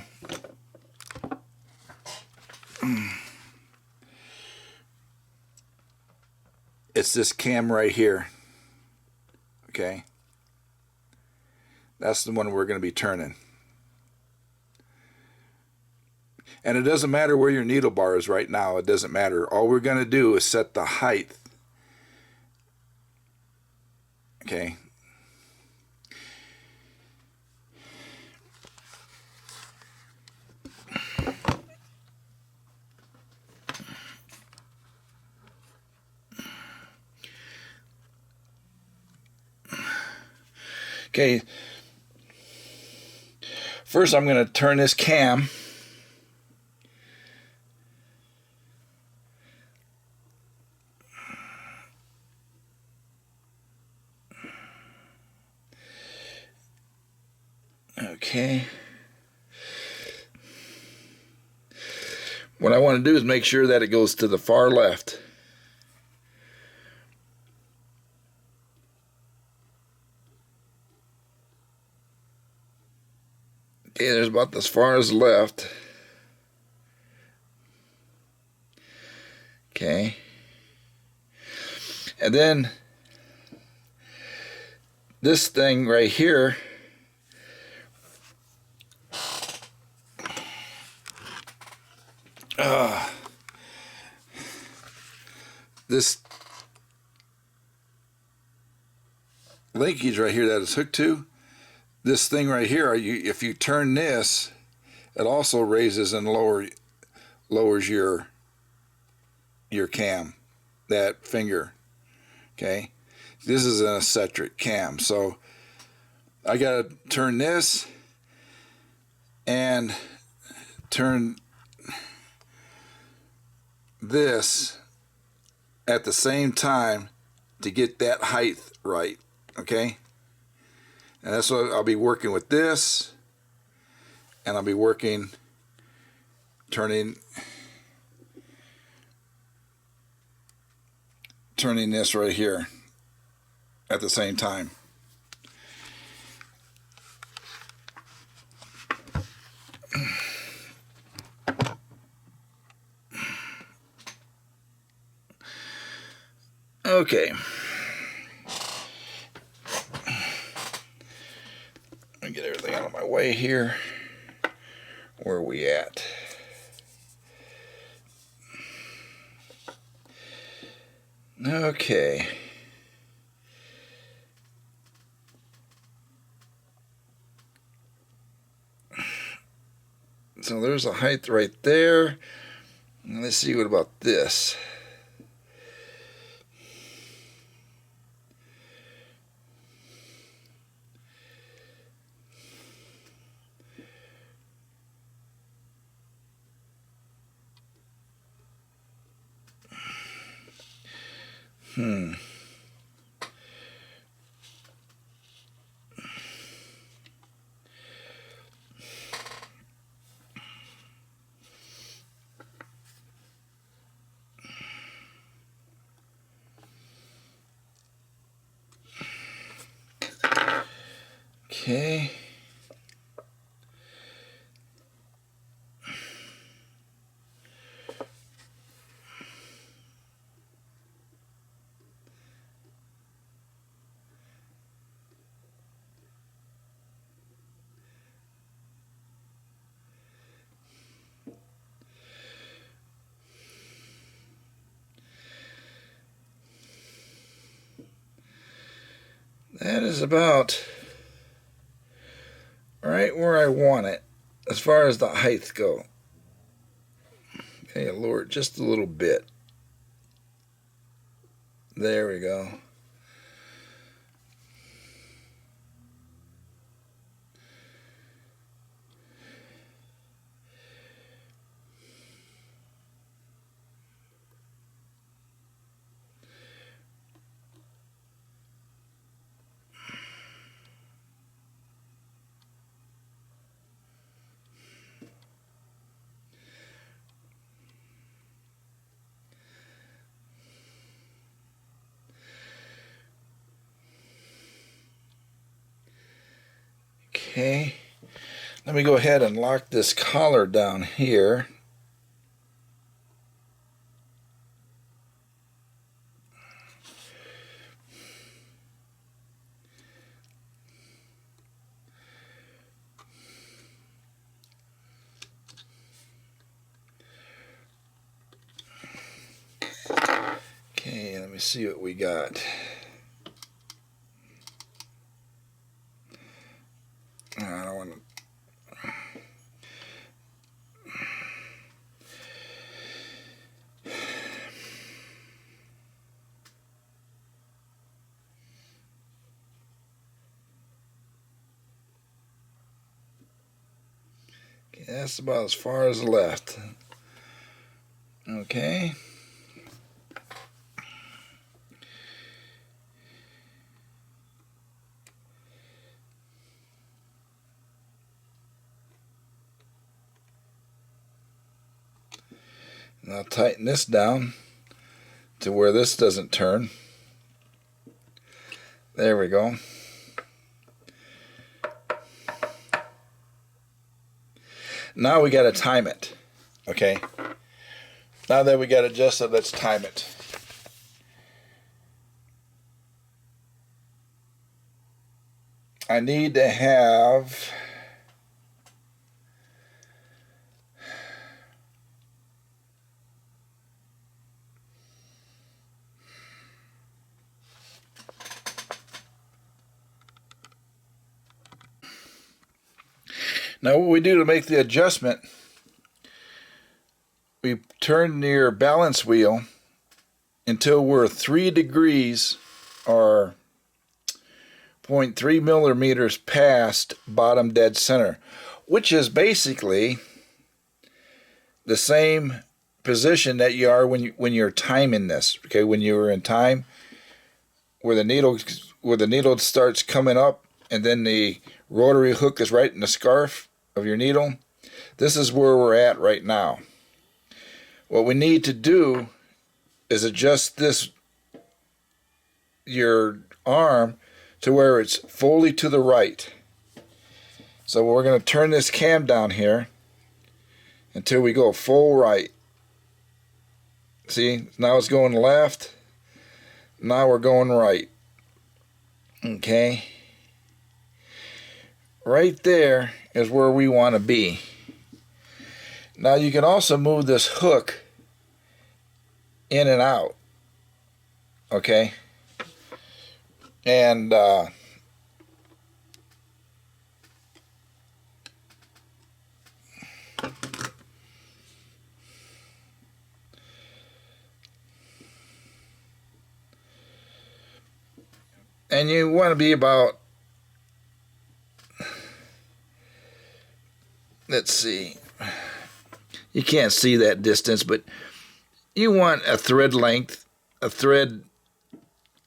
Speaker 2: It's this cam right here, okay? That's the one we're going to be turning. And it doesn't matter where your needle bar is right now. It doesn't matter. All we're going to do is set the height, okay? Okay, first I'm going to turn this cam. Okay. What I want to do is make sure that it goes to the far left. Okay, there's about as far as left. Okay. And then this thing right here, this linkage right here that it's hooked to, this thing right here, if you turn this, it also raises and lowers your cam, that finger. Okay, this is an eccentric cam, so I gotta turn this and turn this at the same time to get that height right. Okay, and that's what I'll be working with this, and I'll be working turning this right here at the same time. Okay. Let me get everything out of my way here. Where are we at? Okay. So there's a height right there. Let's see, what about this? Okay. That is about right where I want it as far as the height go. Okay, lower it just a little bit. There we go. Okay, let me go ahead and lock this collar down here. Okay, let me see what we got. I don't want to. Okay, that's about as far as left. Okay. And I'll tighten this down to where this doesn't turn. There we go. Now we got to time it. Okay. Now that we got adjusted, let's time it. I need to have Now what we do to make the adjustment, we turn your balance wheel until we're 3 degrees or 0.3 millimeters past bottom dead center, which is basically the same position that you are when you're timing this. Okay, when you're in time, where the needle starts coming up, and then the rotary hook is right in the scarf of your needle. This is where we're at right now. What we need to do is adjust your arm to where it's fully to the right. So we're going to turn this cam down here until we go full right. See, now it's going left. Now we're going right. Okay. Right there is where we want to be. Now you can also move this hook in and out. Okay. And you want to be about, let's see, you can't see that distance, but you want a thread length, a thread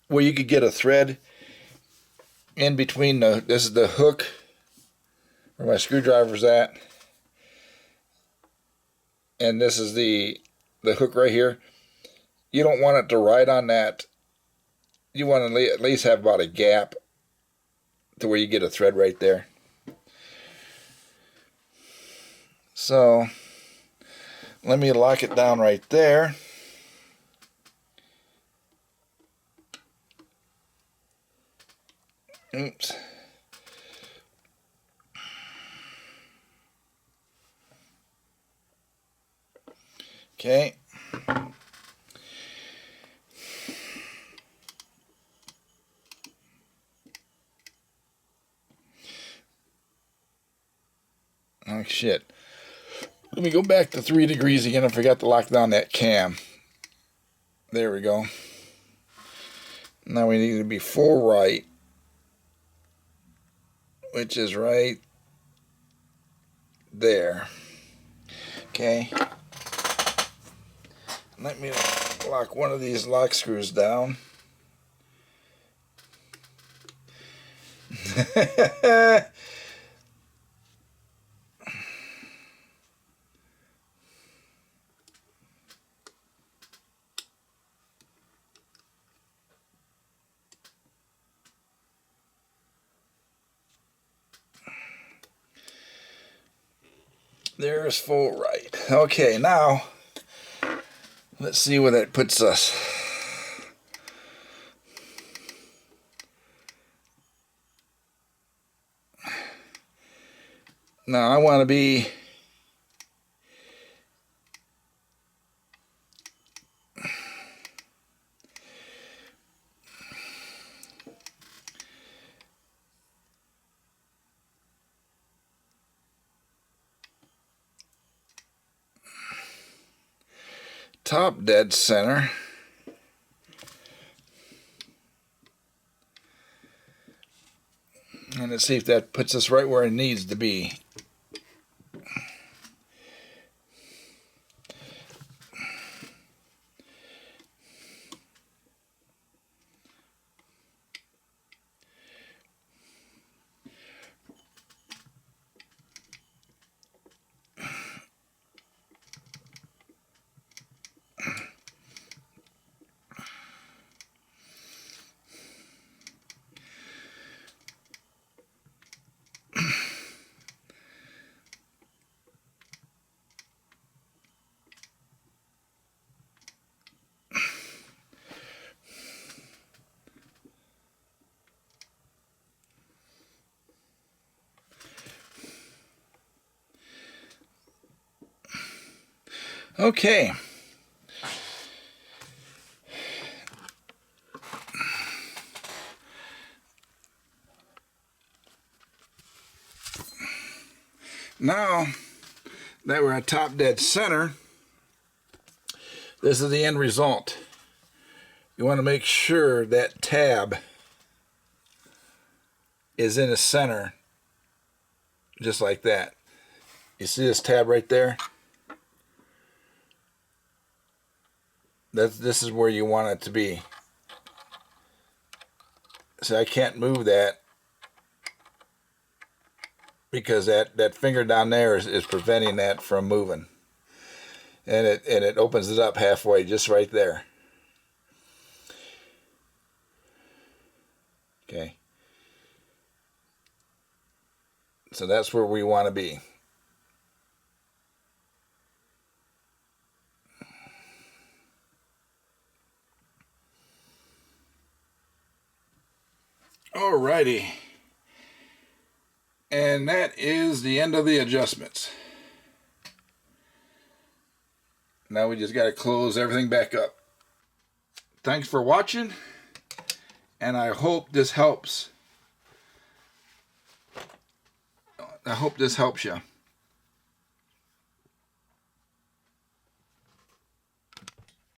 Speaker 2: where you could get a thread in between this is the hook where my screwdriver's at, and this is the hook right here. You don't want it to ride on that. You want to at least have about a gap to where you get a thread right there. So let me lock it down right there. Oops. Okay. Oh shit. Let me go back to 3 degrees again. I forgot to lock down that cam. There we go. Now we need to be full right, which is right there. Okay. Let me lock one of these lock screws down. There's full right. Okay, now let's see where that puts us. Now I want to be top dead center. And let's see if that puts us right where it needs to be. Okay. Now that we're at top dead center, this is the end result. You want to make sure that tab is in the center, just like that. You see this tab right there? This is where you want it to be. So I can't move that because that finger down there is preventing that from moving. And it opens it up halfway, just right there. Okay. So that's where we want to be. Alrighty. And that is the end of the adjustments. Now we just got to close everything back up. Thanks for watching, and I hope this helps. I hope this helps you.